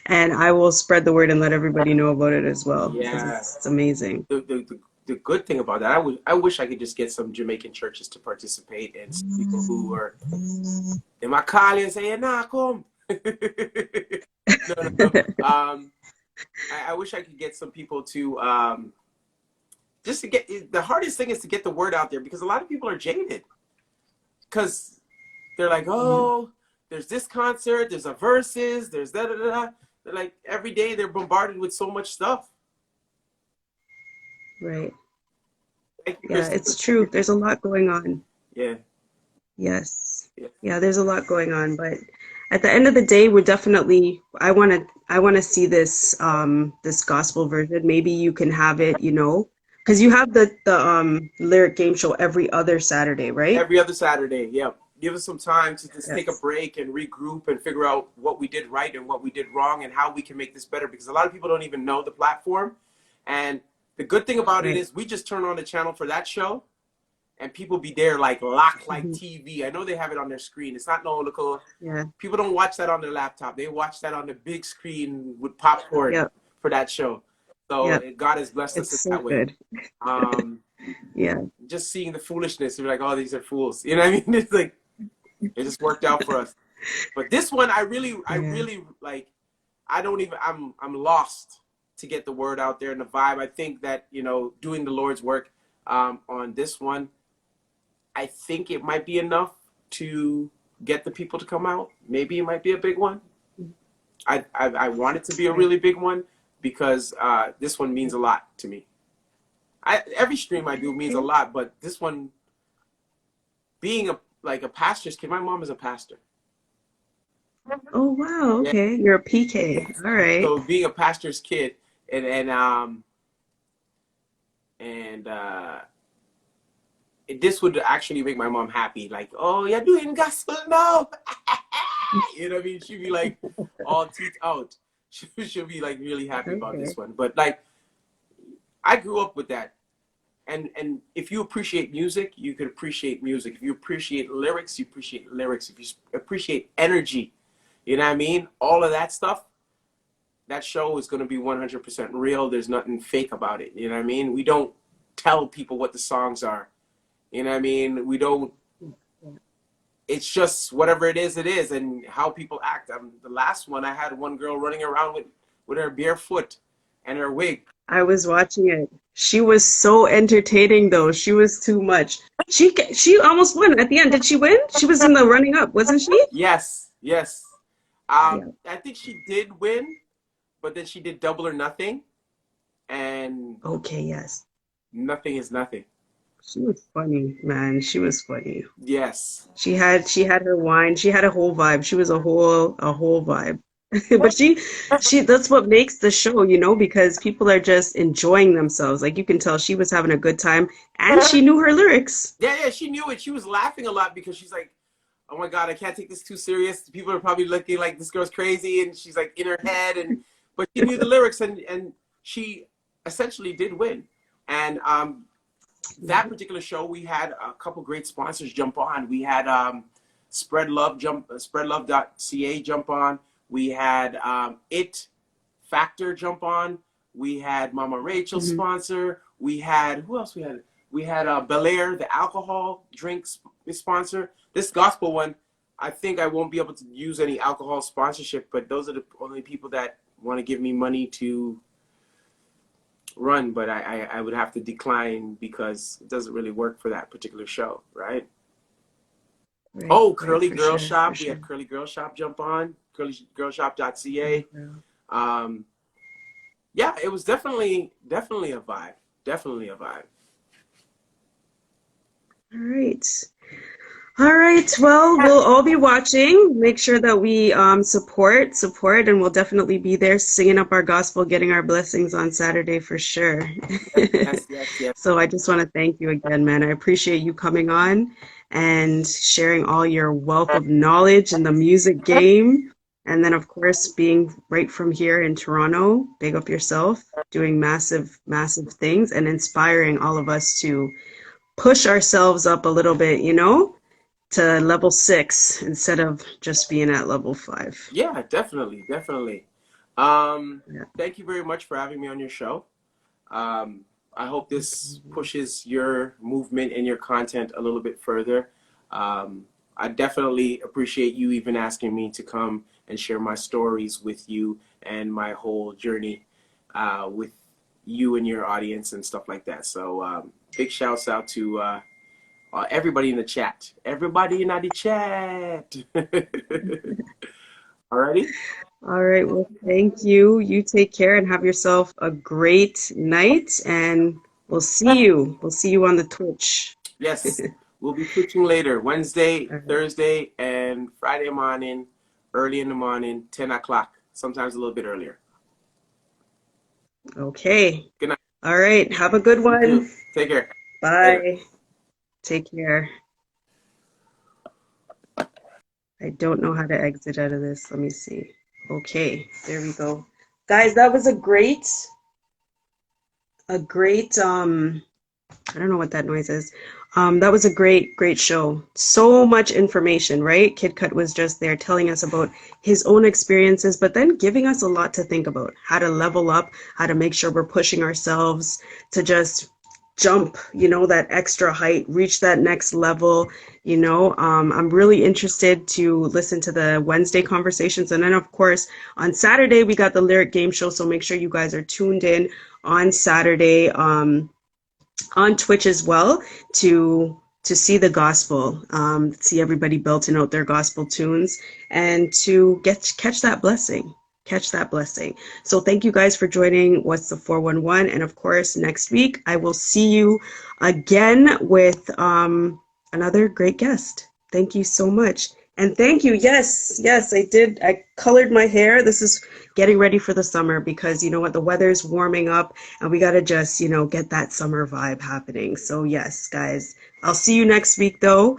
and I will spread the word and let everybody know about it as well because Yeah. it's amazing. The good thing about that, I wish I could just get some Jamaican churches to participate and some people who are, they might call you and say, hey, nah, come. No. I wish I could get some people to, just to get, the hardest thing is to get the word out there because a lot of people are jaded. Because they're like, Yeah, oh, there's this concert, there's a verses, there's da da da. They're like, every day they're bombarded with so much stuff. right. Thank you, Yeah, Kristen. it's true. There's a lot going on. Yeah, Yes. yeah, Yeah, there's a lot going on, but at the end of the day, I want to see this gospel version. Maybe you can have it, because you have the lyric game show every other Saturday, right? every other Saturday. Yep. give us some time to just take a Yes. break and regroup and figure out what we did right and what we did wrong and how we can make this better, because a lot of people don't even know the platform. And the good thing about it Right. is we just turn on the channel for that show and people be there like locked like Hmm. TV. I know they have it on their screen. It's not no little, Yeah. people don't watch that on their laptop. They watch that on the big screen with popcorn Yep. for that show. So Yep. God has blessed us It's in so that way. good. Um, Yeah. just seeing the foolishness, you're like, oh, these are fools. You know what I mean? It's like, it just worked out for us. But this one, I Yeah. really like. I don't even. I'm lost to get the word out there and the vibe. I think that doing the Lord's work on this one, I think it might be enough to get the people to come out. Maybe it might be a big one. I want it to be a Right. really big one because this one means a lot to me. Every stream I do means a Okay. lot, but this one, being a pastor's kid. My mom is a pastor. Oh wow. Yeah. Okay. You're a PK. Yes. All right. So being a pastor's kid and and um and this would actually make my mom happy. Like, oh, you're doing gospel now. You know what I mean? She'd be like all teeth out. She'll be like really happy about this Okay. one. But like, I grew up with that. And if you appreciate music, you can appreciate music. If you appreciate lyrics, you appreciate lyrics. If you appreciate energy, you know what I mean? All of that stuff, that show is going to be 100% real. There's nothing fake about it. You know what I mean? We don't tell people what the songs are. You know what I mean? We don't. It's just whatever it is, and how people act. The last one, I had one girl running around with her bare foot and her wig. I was watching it. She was so entertaining though. She was too much. She almost won at the end. Did she win? She was in the running up, wasn't she? Yes, yes. Yeah. I think she did win, but then she did Double or Nothing, and Okay, yes. nothing is nothing. She was funny, man. She was funny. Yes. She had her wine. She had a whole vibe. She was a whole vibe. But she that's what makes the show, because people are just enjoying themselves. Like you can tell she was having a good time and she knew her lyrics. Yeah, yeah, she knew it. She was laughing a lot because she's like, "Oh my God, I can't take this too serious. People are probably looking like this girl's crazy," and she's like in her head. But she knew the lyrics, and she essentially did win. And that particular show, we had a couple great sponsors jump on. We had Spreadlove.ca jump on. We had It Factor jump on. We had Mama Rachel Hmm. sponsor. We had, who else we had? We had Bel Air, the alcohol drinks sponsor. This gospel one, I think I won't be able to use any alcohol sponsorship, but those are the only people that want to give me money to run. But I would have to decline because it doesn't really work for that particular show, right? Right, Oh, right, Curly for Girl sure, for Shop. We sure. had Curly Girl Shop jump on, Really, curlygirlshop.ca. girl. Um, yeah, it was definitely a vibe. Definitely a vibe. All right. All right. Well, we'll all be watching. Make sure that we support, and we'll definitely be there singing up our gospel, getting our blessings on Saturday for sure. Yes, yes, yes, yes. So I just want to thank you again, man. I appreciate you coming on and sharing all your wealth of knowledge in the music game. And then, of course, being right from here in Toronto, big up yourself, doing massive, massive things and inspiring all of us to push ourselves up a little bit, to level 6 instead of just being at level 5. Yeah, definitely, definitely. Um, Yeah. Thank you very much for having me on your show. I hope this pushes your movement and your content a little bit further. I definitely appreciate you even asking me to come and share my stories with you and my whole journey with you and your audience and stuff like that. So big shouts out to everybody in the chat. Everybody in the chat. Alrighty? All right. Well, thank you. You take care and have yourself a great night. And we'll see you. We'll see you on the Twitch. Yes, we'll be switching later. Wednesday, All right. Thursday, and Friday morning, early in the morning, 10 o'clock, sometimes a little bit earlier. Okay. Good night. All right. Have a good You too. one. Take care. Later. Bye. Take care. I don't know how to exit out of this. Let me see. Okay, there we go. Guys, that was a great I don't know what that noise is. That was a great show. So much information, right? KidKut was just there telling us about his own experiences, but then giving us a lot to think about, how to level up, how to make sure we're pushing ourselves to just jump, that extra height, reach that next level. I'm really interested to listen to the Wednesday conversations. And then, of course, on Saturday, we got the lyric game show. So make sure you guys are tuned in on Saturday. On Twitch as well to see the gospel, see everybody belting out their gospel tunes, and to catch that blessing. Catch that blessing. So thank you guys for joining What's the 411? And of course, next week I will see you again with another great guest. Thank you so much. And thank you. Yes, I did. I colored my hair. This is getting ready for the summer because you know what? The weather's warming up and we got to just, get that summer vibe happening. So, yes, guys, I'll see you next week though.